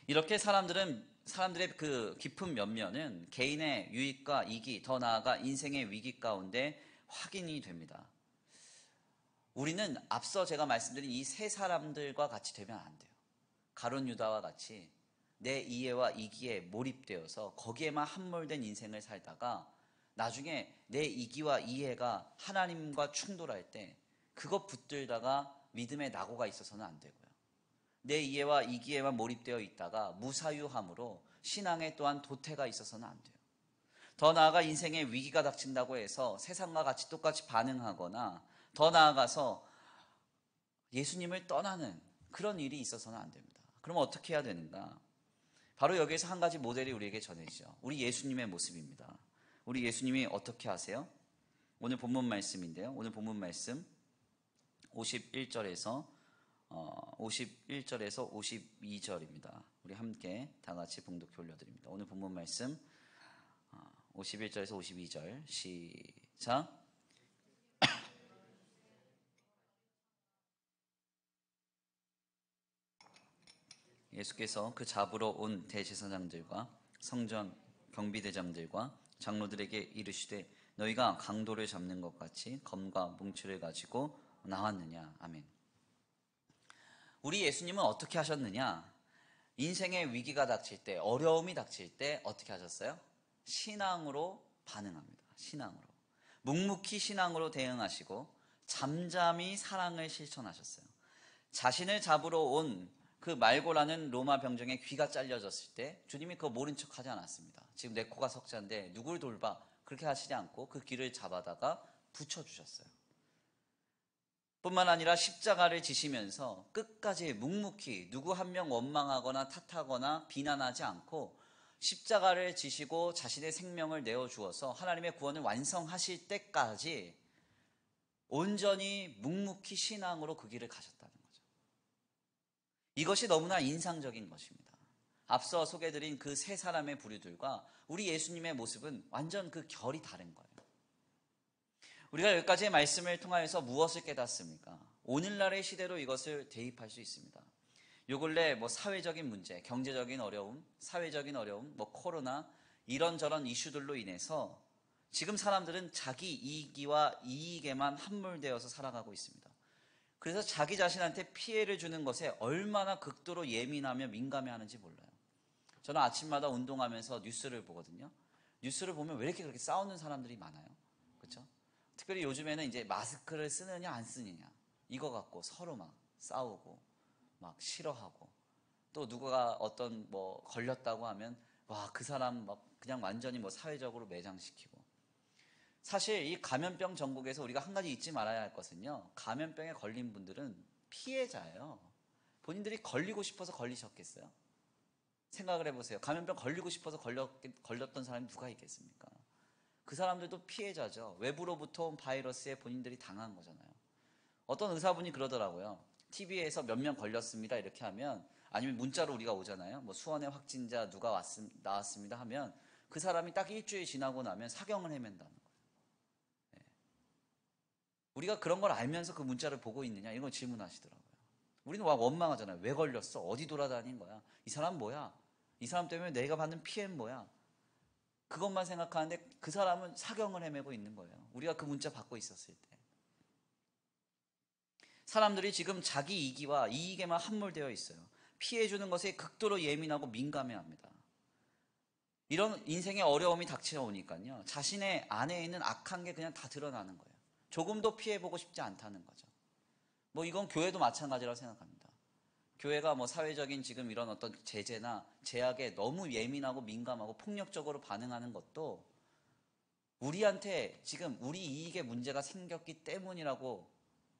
이렇게 사람들의 그 깊은 면면은 개인의 유익과 이익이, 더 나아가 인생의 위기 가운데 확인이 됩니다. 우리는 앞서 제가 말씀드린 이 세 사람들과 같이 되면 안 돼요. 가룟 유다와 같이 내 이해와 이기에 몰입되어서 거기에만 함몰된 인생을 살다가 나중에 내 이기와 이해가 하나님과 충돌할 때 그것 붙들다가 믿음의 낙오가 있어서는 안 되고요. 내 이해와 이기에만 몰입되어 있다가 무사유함으로 신앙에 또한 도태가 있어서는 안 돼요. 더 나아가 인생에 위기가 닥친다고 해서 세상과 같이 똑같이 반응하거나 더 나아가서 예수님을 떠나는 그런 일이 있어서는 안 됩니다. 그럼 어떻게 해야 되는가? 바로 여기에서 한 가지 모델이 우리에게 전해지죠. 우리 예수님의 모습입니다. 우리 예수님이 어떻게 하세요? 오늘 본문 말씀인데요. 오늘 본문 말씀 51절에서 52절입니다. 우리 함께 다 같이 봉독해 올려드립니다. 오늘 본문 말씀 51절에서 52절 시작. 예수께서 그 잡으러 온 대제사장들과 성전 경비대장들과 장로들에게 이르시되 너희가 강도를 잡는 것 같이 검과 뭉치를 가지고 나왔느냐. 아멘. 우리 예수님은 어떻게 하셨느냐? 인생의 위기가 닥칠 때, 어려움이 닥칠 때 어떻게 하셨어요? 신앙으로 반응합니다. 신앙으로. 묵묵히 신앙으로 대응하시고 잠잠히 사랑을 실천하셨어요. 자신을 잡으러 온 그 말고라는 로마 병정의 귀가 잘려졌을 때 주님이 그거 모른 척 하지 않았습니다. 지금 내 코가 석자인데 누굴 돌봐? 그렇게 하시지 않고 그 귀를 잡아다가 붙여주셨어요. 뿐만 아니라 십자가를 지시면서 끝까지 묵묵히 누구 한 명 원망하거나 탓하거나 비난하지 않고 십자가를 지시고 자신의 생명을 내어주어서 하나님의 구원을 완성하실 때까지 온전히 묵묵히 신앙으로 그 길을 가셨다는 거죠. 이것이 너무나 인상적인 것입니다. 앞서 소개해드린 그 세 사람의 부류들과 우리 예수님의 모습은 완전 그 결이 다른 거예요. 우리가 여기까지의 말씀을 통하여서 무엇을 깨닫습니까? 오늘날의 시대로 이것을 대입할 수 있습니다. 요 근래 사회적인 문제, 경제적인 어려움, 사회적인 어려움, 코로나 이런저런 이슈들로 인해서 지금 사람들은 자기 이익과 이익에만 함몰되어서 살아가고 있습니다. 그래서 자기 자신한테 피해를 주는 것에 얼마나 극도로 예민하며 민감해하는지 몰라요. 저는 아침마다 운동하면서 뉴스를 보거든요. 뉴스를 보면 왜 이렇게 그렇게 싸우는 사람들이 많아요? 그렇죠? 특별히 요즘에는 이제 마스크를 쓰느냐 안 쓰느냐 이거 갖고 서로 막 싸우고 막 싫어하고 또 누가 어떤 걸렸다고 하면 와, 그 사람 막 그냥 완전히 사회적으로 매장시키고. 사실 이 감염병 전국에서 우리가 한 가지 잊지 말아야 할 것은요, 감염병에 걸린 분들은 피해자예요. 본인들이 걸리고 싶어서 걸리셨겠어요? 생각을 해보세요. 감염병 걸리고 싶어서 걸렸던 사람이 누가 있겠습니까? 그 사람들도 피해자죠. 외부로부터 온 바이러스에 본인들이 당한 거잖아요. 어떤 의사분이 그러더라고요. TV에서 몇 명 걸렸습니다 이렇게 하면, 아니면 문자로 우리가 오잖아요. 수원의 확진자 누가 나왔습니다 하면 그 사람이 딱 일주일 지나고 나면 사경을 헤맨다는 거예요. 네. 우리가 그런 걸 알면서 그 문자를 보고 있느냐 이런 걸 질문하시더라고요. 우리는 원망하잖아요. 왜 걸렸어? 어디 돌아다닌 거야? 이 사람 뭐야? 이 사람 때문에 내가 받는 피해는 뭐야? 그것만 생각하는데 그 사람은 사경을 헤매고 있는 거예요. 우리가 그 문자 받고 있었을 때. 사람들이 지금 자기 이기와 이익에만 함몰되어 있어요. 피해주는 것에 극도로 예민하고 민감해합니다. 이런 인생의 어려움이 닥쳐오니까요, 자신의 안에 있는 악한 게 그냥 다 드러나는 거예요. 조금도 피해보고 싶지 않다는 거죠. 이건 교회도 마찬가지라고 생각합니다. 교회가 사회적인 지금 이런 어떤 제재나 제약에 너무 예민하고 민감하고 폭력적으로 반응하는 것도 우리한테 지금 우리 이익에 문제가 생겼기 때문이라고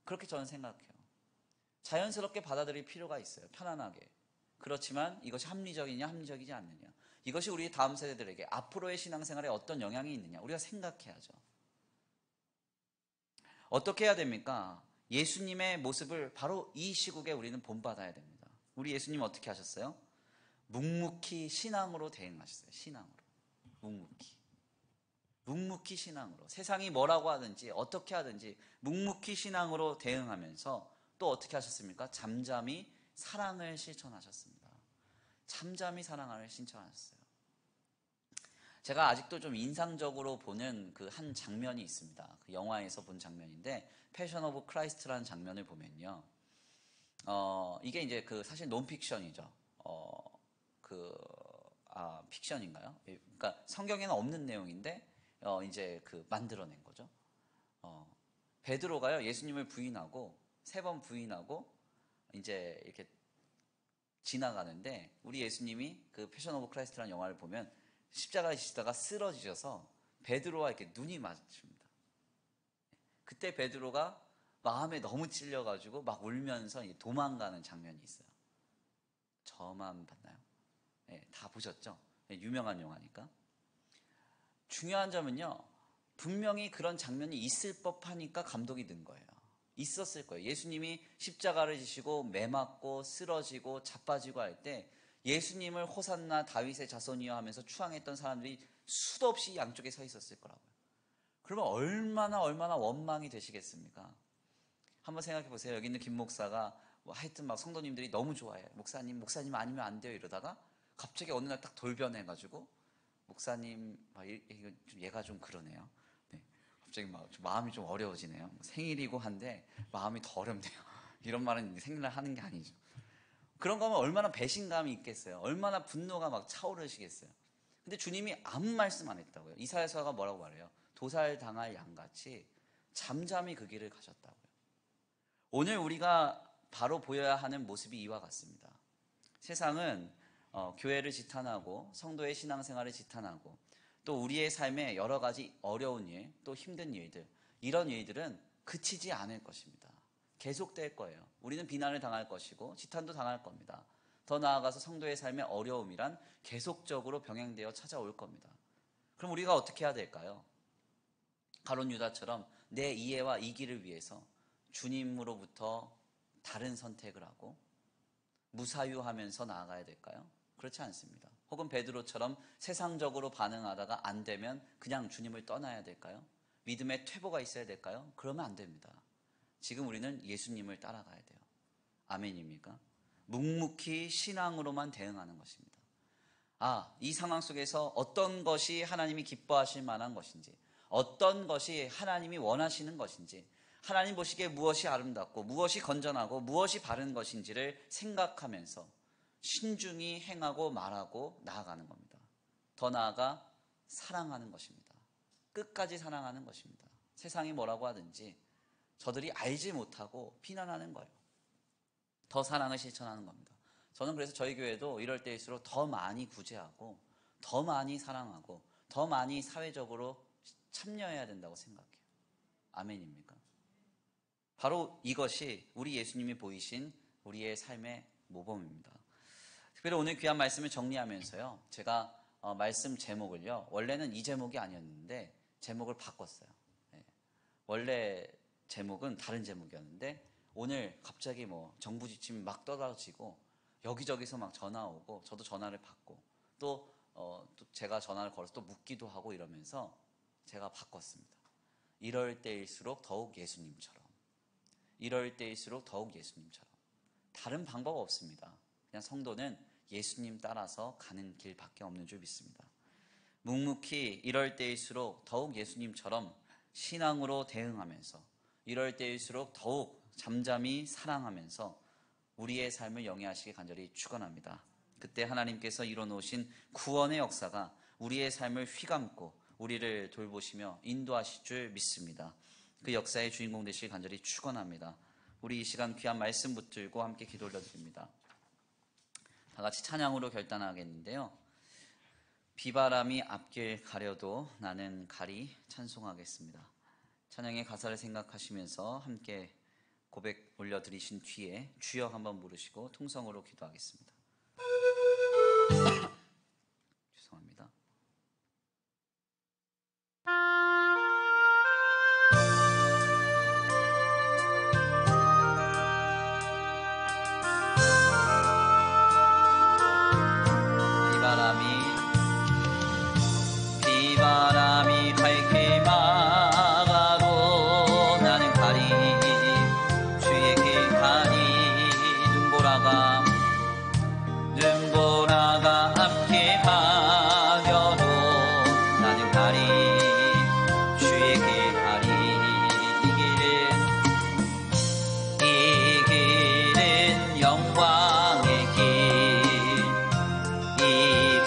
그렇게 저는 생각해요. 자연스럽게 받아들일 필요가 있어요. 편안하게. 그렇지만 이것이 합리적이냐 합리적이지 않느냐, 이것이 우리 다음 세대들에게 앞으로의 신앙생활에 어떤 영향이 있느냐 우리가 생각해야죠. 어떻게 해야 됩니까? 예수님의 모습을 바로 이 시국에 우리는 본받아야 됩니다. 우리 예수님 어떻게 하셨어요? 묵묵히 신앙으로 대응하셨어요. 신앙으로. 묵묵히 신앙으로. 세상이 뭐라고 하든지 어떻게 하든지 묵묵히 신앙으로 대응하면서 또 어떻게 하셨습니까? 잠잠히 사랑을 실천하셨습니다. 잠잠히 사랑을 실천하셨어요. 제가 아직도 좀 인상적으로 보는 그 한 장면이 있습니다. 그 영화에서 본 장면인데 패션 오브 크라이스트라는 장면을 보면요. 이게 이제 그 사실 논픽션이죠. 픽션인가요? 그러니까 성경에는 없는 내용인데 이제 그 만들어낸 거죠. 베드로가요 예수님을 부인하고 3번 부인하고 이제 이렇게 지나가는데 우리 예수님이 그 패션 오브 크라이스트라는 영화를 보면 십자가에 지시다가 쓰러지셔서 베드로와 이렇게 눈이 마주칩니다. 그때 베드로가 마음에 너무 찔려가지고 막 울면서 도망가는 장면이 있어요. 저만 봤나요? 네, 다 보셨죠? 네, 유명한 영화니까. 중요한 점은요, 분명히 그런 장면이 있을 법하니까 감동이 든 거예요. 있었을 거예요. 예수님이 십자가를 지시고 매맞고 쓰러지고 자빠지고 할 때 예수님을 호산나 다윗의 자손이여 하면서 추앙했던 사람들이 수도 없이 양쪽에 서 있었을 거라고요. 그러면 얼마나 원망이 되시겠습니까? 한번 생각해 보세요. 여기 있는 김 목사가 하여튼 막 성도님들이 너무 좋아해요. 목사님 아니면 안 돼요 이러다가 갑자기 어느 날 딱 돌변해가지고 목사님, 얘가 좀 그러네요. 네, 갑자기 막 마음이 좀 어려워지네요. 생일이고 한데 마음이 더 어렵네요. 이런 말은 생일날 하는 게 아니죠. 그런 거면 얼마나 배신감이 있겠어요. 얼마나 분노가 막 차오르시겠어요. 근데 주님이 아무 말씀 안 했다고요. 이사야서가 뭐라고 말해요? 도살당할 양같이 잠잠히 그 길을 가셨다고요. 오늘 우리가 바로 보여야 하는 모습이 이와 같습니다. 세상은 교회를 지탄하고 성도의 신앙생활을 지탄하고 또 우리의 삶에 여러 가지 어려운 일, 또 힘든 일들, 이런 일들은 그치지 않을 것입니다. 계속될 거예요. 우리는 비난을 당할 것이고 지탄도 당할 겁니다. 더 나아가서 성도의 삶의 어려움이란 계속적으로 병행되어 찾아올 겁니다. 그럼 우리가 어떻게 해야 될까요? 가룟 유다처럼 내 이해와 이기를 위해서 주님으로부터 다른 선택을 하고 무사유하면서 나아가야 될까요? 그렇지 않습니다. 혹은 베드로처럼 세상적으로 반응하다가 안 되면 그냥 주님을 떠나야 될까요? 믿음의 퇴보가 있어야 될까요? 그러면 안 됩니다. 지금 우리는 예수님을 따라가야 돼요. 아멘입니까? 묵묵히 신앙으로만 대응하는 것입니다. 이 상황 속에서 어떤 것이 하나님이 기뻐하실 만한 것인지, 어떤 것이 하나님이 원하시는 것인지, 하나님 보시기에 무엇이 아름답고 무엇이 건전하고 무엇이 바른 것인지를 생각하면서 신중히 행하고 말하고 나아가는 겁니다. 더 나아가 사랑하는 것입니다. 끝까지 사랑하는 것입니다. 세상이 뭐라고 하든지 저들이 알지 못하고 비난하는 거예요. 더 사랑을 실천하는 겁니다. 저는 그래서 저희 교회도 이럴 때일수록 더 많이 구제하고 더 많이 사랑하고 더 많이 사회적으로 참여해야 된다고 생각해요. 아멘입니까? 바로 이것이 우리 예수님이 보이신 우리의 삶의 모범입니다. 특별히 오늘 귀한 말씀을 정리하면서요, 제가 말씀 제목을요, 원래는 이 제목이 아니었는데 제목을 바꿨어요. 네. 원래 제목은 다른 제목이었는데 오늘 갑자기 정부 지침이 막 떠다지고 여기저기서 막 전화 오고 저도 전화를 받고 또 제가 전화를 걸어서 또 묻기도 하고 이러면서 제가 바꿨습니다. 이럴 때일수록 더욱 예수님처럼. 이럴 때일수록 더욱 예수님처럼. 다른 방법 없습니다. 그냥 성도는 예수님 따라서 가는 길밖에 없는 줄 믿습니다. 묵묵히 이럴 때일수록 더욱 예수님처럼 신앙으로 대응하면서 이럴 때일수록 더욱 잠잠히 사랑하면서 우리의 삶을 영위하시기 간절히 축원합니다. 그때 하나님께서 이뤄놓으신 구원의 역사가 우리의 삶을 휘감고 우리를 돌보시며 인도하실 줄 믿습니다. 그 역사의 주인공 되시길 간절히 축원합니다. 우리 이 시간 귀한 말씀 붙들고 함께 기도 올려드립니다. 다 같이 찬양으로 결단하겠는데요. 비바람이 앞길 가려도 나는 가리 찬송하겠습니다. 찬양의 가사를 생각하시면서 함께 고백 올려드리신 뒤에 주여 한번 부르시고 통성으로 기도하겠습니다. 죄송합니다. 가리 주의 길 가리 이 길은 영광의 길 이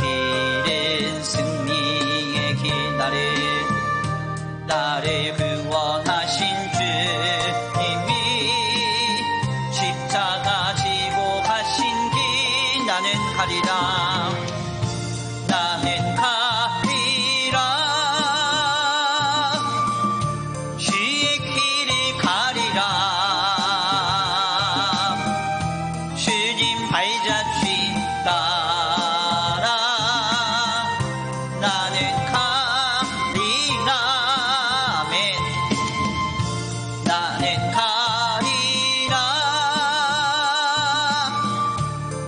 길은 승리의 길 나를 구원하신 주님이 십자가 지고 가신 길 나는 가리라 나는 가리라 주의 길을 가리라 주님 발자취 따라 나는 가리라 아멘 나는 가리라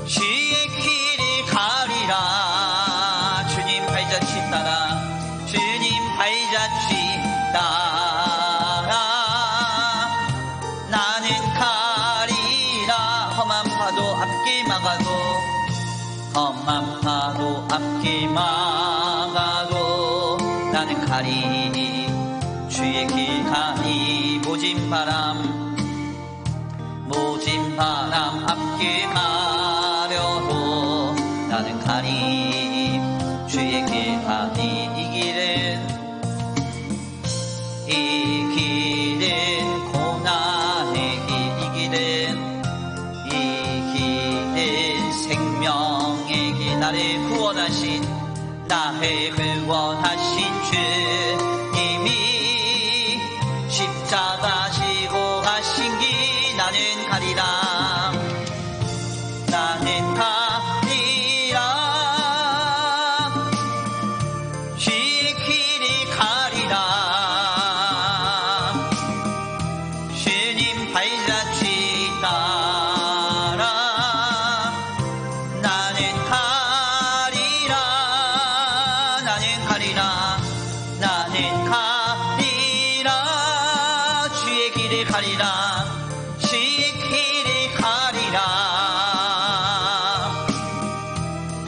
주의 길을 가리라 주님 발자취 따라 주님 발자취 따라 나는 가리라 험한 파도 앞길 막아도 험한 파도 앞길 막아도 나는 가리 주의 길 가리 모진 바람 앞길 가려도 나는 가리 주의 길 가리 이 길은 고난의 길 이 길은 생명의 길 나를 구원하신 주님이 십자가 지고 가신 길 나는 가리라 주의 길을 가리라 주님 발자취 따라 나는 가리라 주의 길을 가리라 주의 길을 가리라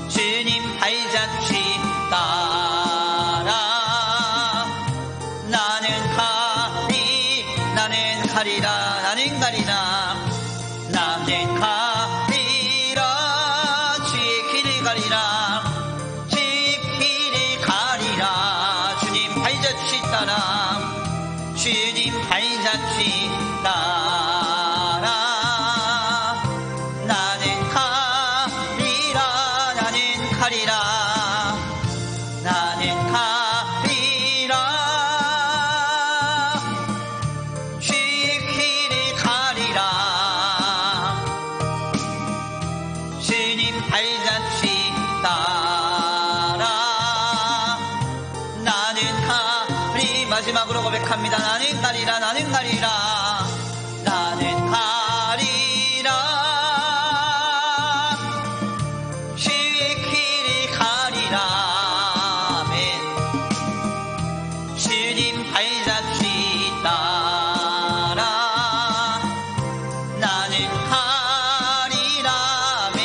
주님 발자취 따라 나는 가리라 주의 길을 가리라 주의 길을 가리라 주님 발자취 따라 주님 발자취 따라 나는 가리라 주의 길을 가리라 주님 발자취 따라 나는 가리 마지막으로 고백합니다. 나는 가리라 주의 길을 가리라 아멘 주님 발자취 따라 나는 가리라 아멘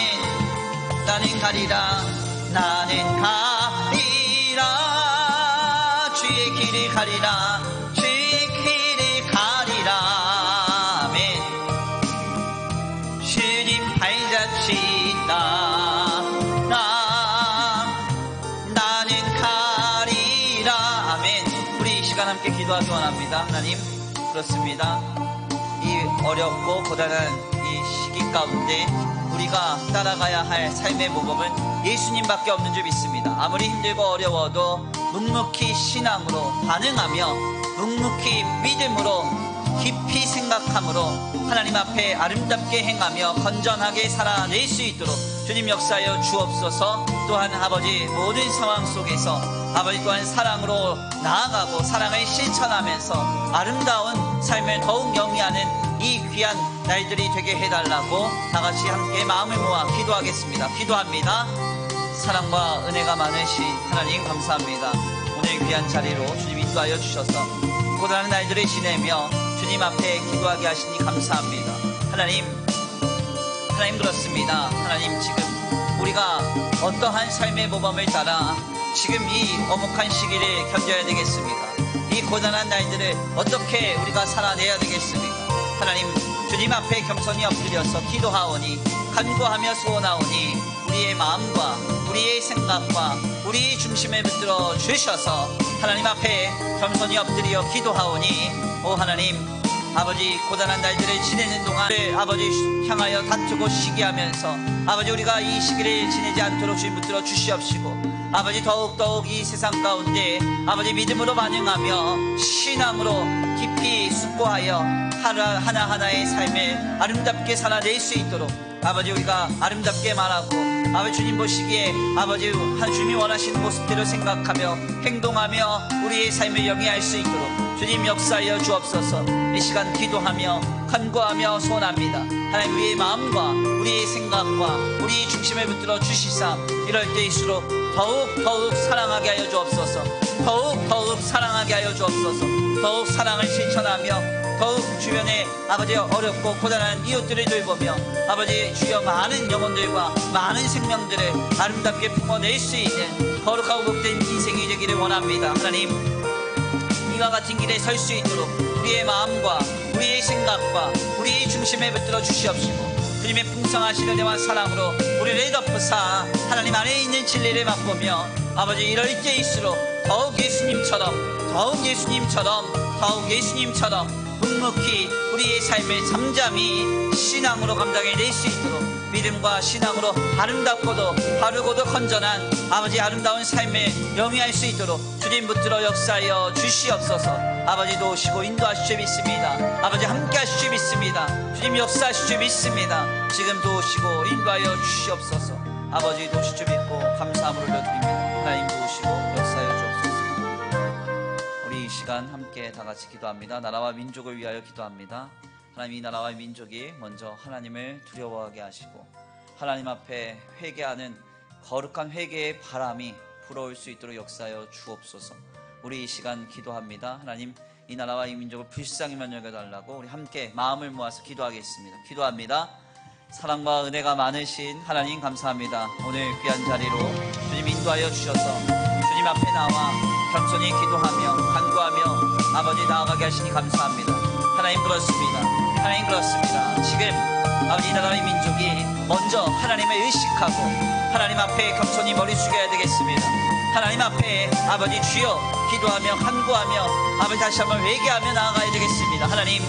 나는 가리라 주의 길을 가리라 아멘 주님 발자취 따라 나는 가리라 아멘 우리 이 시간 함께 기도하기 원합니다. 하나님 그렇습니다. 이 어렵고 고단한 이 시기 가운데 우리가 따라가야 할 삶의 모범은 예수님밖에 없는 줄 믿습니다. 아무리 힘들고 어려워도 묵묵히 신앙으로 반응하며 묵묵히 믿음으로 깊이 생각함으로 하나님 앞에 아름답게 행하며 건전하게 살아낼 수 있도록 주님 역사하여 주옵소서. 또한 아버지 모든 상황 속에서 아버지 또한 사랑으로 나아가고 사랑을 실천하면서 아름다운 삶을 더욱 영위하는 이 귀한 날들이 되게 해달라고 다같이 함께 마음을 모아 기도합니다. 사랑과 은혜가 많으신 하나님 감사합니다. 오늘 귀한 자리로 주님 인도하여 주셔서 고단한 날들을 지내며 주님 앞에 기도하게 하시니 감사합니다. 하나님 그렇습니다. 하나님 지금 우리가 어떠한 삶의 모범을 따라 지금 이 엄혹한 시기를 견뎌야 되겠습니까? 이 고단한 날들을 어떻게 우리가 살아내야 되겠습니까? 하나님, 주님 앞에 겸손히 엎드려서 기도하오니, 간구하며 소원하오니, 우리의 마음과 우리의 생각과 우리의 중심에 붙들어 주셔서 하나님 앞에 겸손히 엎드려 기도하오니, 오 하나님, 아버지, 고단한 날들을 지내는 동안 아버지 향하여 다투고 시기하면서 아버지, 우리가 이 시기를 지내지 않도록 주님 붙들어 주시옵시고, 아버지, 더욱더욱 이 세상 가운데 아버지 믿음으로 반응하며 신앙으로 깊이 숙고하여 하나하나의 삶을 아름답게 살아낼 수 있도록 아버지, 우리가 아름답게 말하고 아버지 주님 보시기에 아버지 주님이 원하시는 모습대로 생각하며 행동하며 우리의 삶을 영위할 수 있도록 주님 역사하여 주옵소서. 이 시간 기도하며 간구하며 소원합니다. 하나님, 우리의 마음과 우리의 생각과 우리의 중심에 붙들어 주시사 이럴 때일수록 더욱 사랑하게 하여 주옵소서. 더욱 사랑하게 하여 주옵소서. 더욱 사랑을 실천하며 더욱 주변에 아버지 어렵고 고단한 이웃들을 돌보며 아버지 주여 많은 영혼들과 많은 생명들을 아름답게 품어낼 수 있는 거룩하고 복된 인생이 되기를 원합니다. 하나님, 이와 같은 길에 설 수 있도록 우리의 마음과 우리의 생각과 우리의 중심에 붙들어 주시옵시고, 주님의 풍성하신 은혜와 사랑으로 우리를 덮으사 하나님 안에 있는 진리를 맛보며 아버지 이럴 때일수록 더욱 예수님처럼 묵묵히 우리의 삶을 잠잠히 신앙으로 감당해낼 수 있도록 믿음과 신앙으로 아름답고도 바르고도 건전한 아버지 아름다운 삶을 영위할 수 있도록 주님 붙들어 역사하여 주시옵소서. 아버지 도우시고 인도하실 줄 믿습니다. 아버지 함께 하실 줄 믿습니다. 주님 역사하실 줄 믿습니다. 지금 도우시고 인도하여 주시옵소서. 아버지 도우실 줄 믿고 감사함을 올려드립니다. 하나님 도우시고 역사하여 주옵소서. 우리 이 시간 함께 다 같이 기도합니다. 나라와 민족을 위하여 기도합니다. 하나님, 이 나라와 민족이 먼저 하나님을 두려워하게 하시고 하나님 앞에 회개하는 거룩한 회개의 바람이 불어올 수 있도록 역사하여 주옵소서. 우리 이 시간 기도합니다. 하나님, 이 나라와 이 민족을 불쌍히만 여겨달라고 우리 함께 마음을 모아서 기도하겠습니다. 기도합니다. 사랑과 은혜가 많으신 하나님 감사합니다. 오늘 귀한 자리로 주님 인도하여 주셔서 주님 앞에 나와 겸손히 기도하며 간구하며 아버지 나아가게 하시니 감사합니다. 하나님 그렇습니다. 지금 아버지 이 나라의 민족이 먼저 하나님을 의식하고 하나님 앞에 겸손히 머리 숙여야 되겠습니다. 하나님 앞에 아버지 주여 기도하며 간구하며 아버지 다시 한번 회개하며 나아가야 되겠습니다. 하나님,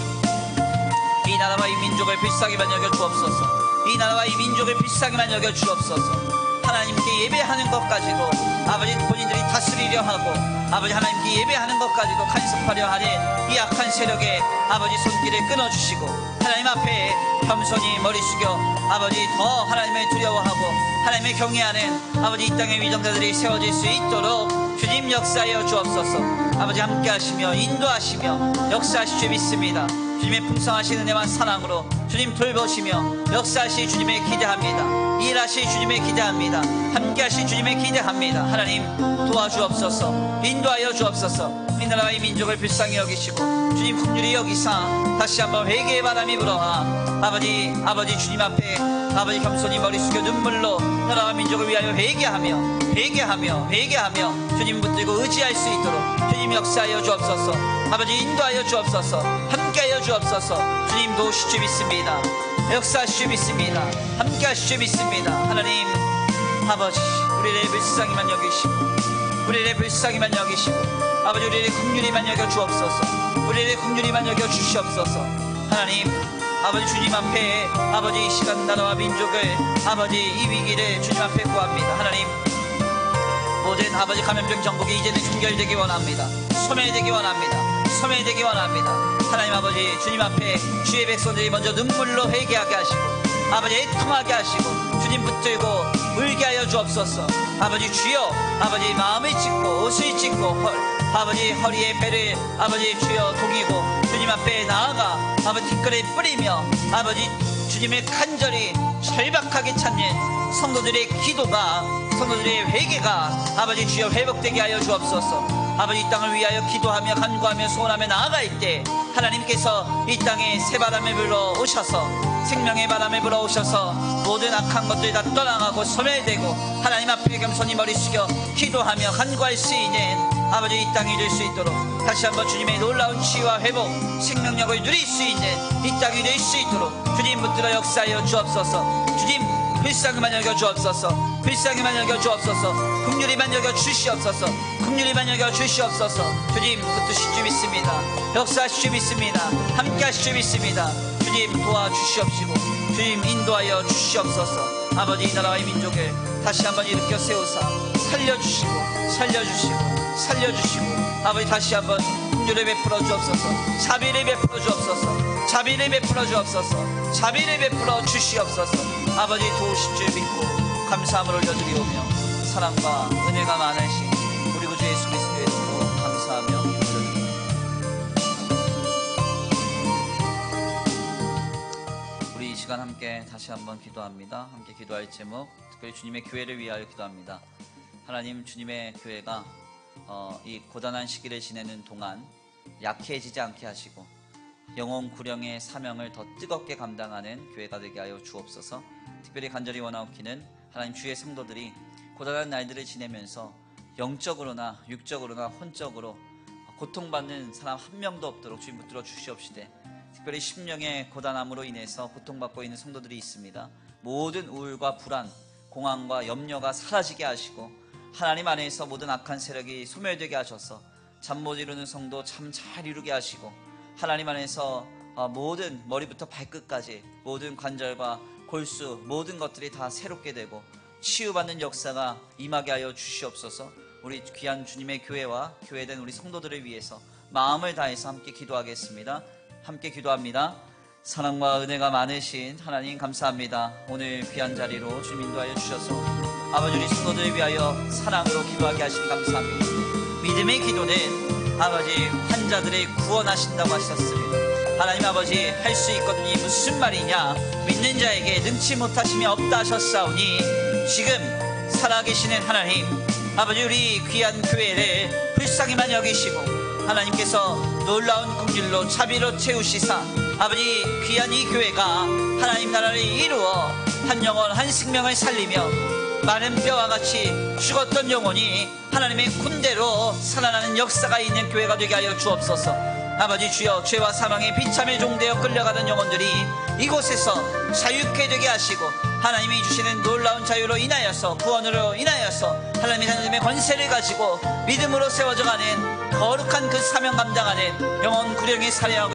이 나라와 이 민족을 불쌍히만 여겨 주옵소서. 이 나라와 이 민족을 불쌍히만 여겨 주옵소서. 하나님께 예배하는 것까지도 아버지 본인들이 다스리려 하고 아버지 하나님께 예배하는 것까지도 간섭하려 하는 이 악한 세력의 아버지 손길을 끊어주시고 하나님 앞에 겸손히 머리 숙여 아버지 더 하나님을 두려워하고 하나님을 경외하는 아버지 이 땅의 위정자들이 세워질 수 있도록 주님 역사하여 주옵소서. 아버지 함께 하시며 인도하시며 역사하실 줄 믿습니다. 주님의 풍성하신 은혜와 사랑으로 주님 돌보시며 역사하실 주님을 기대합니다. 일하실 주님을 기대합니다. 함께하실 주님을 기대합니다. 하나님 도와주옵소서. 인도하여 주옵소서. 이 나라와 이 민족을 불쌍히 여기시고 주님 긍휼히 여기사 다시 한번 회개의 바람이 불어와 아버지 주님 앞에 아버지 겸손히 머리 숙여 눈물로 나라와 민족을 위하여 회개하며 주님 붙들고 의지할 수 있도록 주님 역사하여 주옵소서. 아버지 인도하여 주옵소서. 함께하여 주옵소서. 주님 도우실 줄 믿습니다. 역사하실 줄 믿습니다. 함께하실 줄 믿습니다. 하나님 아버지 우리를 불쌍히만 여기시고 아버지 우리를 긍휼히만 여겨 주옵소서. 우리를 긍휼히만 여겨 주시옵소서. 하나님 아버지 주님 앞에 아버지 이 시간 나라와 민족을 아버지 이 위기를 주님 앞에 구합니다. 하나님 모든 아버지 감염병 정복이 이제는 종결되기 원합니다. 소멸되기 원합니다. 하나님 아버지 주님 앞에 주의 백성들이 먼저 눈물로 회개하게 하시고 아버지 애통하게 하시고 주님 붙들고 울게 하여 주옵소서. 아버지 주여 아버지 마음을 찢고 옷을 찢고 아버지 허리에 배를 아버지 주여 동이고 주님 앞에 나아가 아버지 뒷걸을 뿌리며 아버지 주님을 간절히 절박하게 찾는 성도들의 기도가 성도들의 회개가 아버지 주여 회복되게 하여 주옵소서. 아버지 이 땅을 위하여 기도하며 간구하며 소원하며 나아갈 때 하나님께서 이 땅에 새바람에 불어 오셔서 생명의 바람에 불어 오셔서 모든 악한 것들이 다 떠나가고 소멸되고 하나님 앞에 겸손히 머리 숙여 기도하며 간구할 수 있는 아버지 이 땅이 될 수 있도록 다시 한번 주님의 놀라운 치유와 회복 생명력을 누릴 수 있는 이 땅이 될 수 있도록 주님 붙들어 역사하여 주옵소서. 주님 불쌍히만 여겨 주옵소서. 불쌍히만 여겨 주옵소서. 긍휼히만 여겨 주시옵소서. 긍휼히만 여겨 주시옵소서. 주님 붙드실 줄 믿습니다. 역사하실 줄 믿습니다. 함께 하실 줄 믿습니다. 주님 도와주시옵시고 주님 인도하여 주시옵소서. 아버지 이 나라와 이 민족을 다시 한번 일으켜 세우사 살려주시고 아버지 다시 한번 긍휼을 베풀어 주옵소서. 자비를 베풀어 주옵소서. 자비를 베풀어 주옵소서. 자비를 베풀어 주시옵소서. 아버지 도우실 줄 믿고 감사함을 올려드리오며 사랑과 은혜가 많으신 우리 구주 예수 그리스도의 이름으로 감사하며 기도드립니다. 우리 이 시간 함께 다시 한번 기도합니다. 함께 기도할 제목 특별히 주님의 교회를 위하여 기도합니다. 하나님 주님의 교회가 이 고단한 시기를 지내는 동안 약해지지 않게 하시고 영혼 구령의 사명을 더 뜨겁게 감당하는 교회가 되게 하여 주옵소서. 특별히 간절히 원하옵기는 하나님 주의 성도들이 고단한 날들을 지내면서 영적으로나 육적으로나 혼적으로 고통받는 사람 한 명도 없도록 주님 붙들어 주시옵시되 특별히 심령의 고단함으로 인해서 고통받고 있는 성도들이 있습니다. 모든 우울과 불안, 공황과 염려가 사라지게 하시고 하나님 안에서 모든 악한 세력이 소멸되게 하셔서 잠 못 이루는 성도 잠 잘 이루게 하시고 하나님 안에서 모든 머리부터 발끝까지 모든 관절과 골수 모든 것들이 다 새롭게 되고 치유받는 역사가 임하게 하여 주시옵소서. 우리 귀한 주님의 교회와 교회된 우리 성도들을 위해서 마음을 다해서 함께 기도하겠습니다. 함께 기도합니다. 사랑과 은혜가 많으신 하나님 감사합니다. 오늘 귀한 자리로 주님 인도하여 주셔서 아버지 우리 성도들을 위하여 사랑으로 기도하게 하시니 감사합니다. 믿음의 기도는 아버지 환자들을 구원하신다고 하셨습니다. 하나님 아버지 할 수 있거든요. 무슨 말이냐? 믿는 자에게 능치 못하심이 없다 하셨사오니 지금 살아계시는 하나님 아버지 우리 귀한 교회를 불쌍히만 여기시고 하나님께서 놀라운 긍휼로 자비로 채우시사 아버지 귀한 이 교회가 하나님 나라를 이루어 한 영혼 한 생명을 살리며 마른 뼈와 같이 죽었던 영혼이 하나님의 군대로 살아나는 역사가 있는 교회가 되게 하여 주옵소서. 아버지 주여 죄와 사망의 비참에 종되어 끌려가는 영혼들이 이곳에서 자유케 되게 하시고 하나님이 주시는 놀라운 자유로 인하여서 구원으로 인하여서 하나님의 권세를 가지고 믿음으로 세워져가는 거룩한 그 사명 감당하는 영혼 구령이 살해하고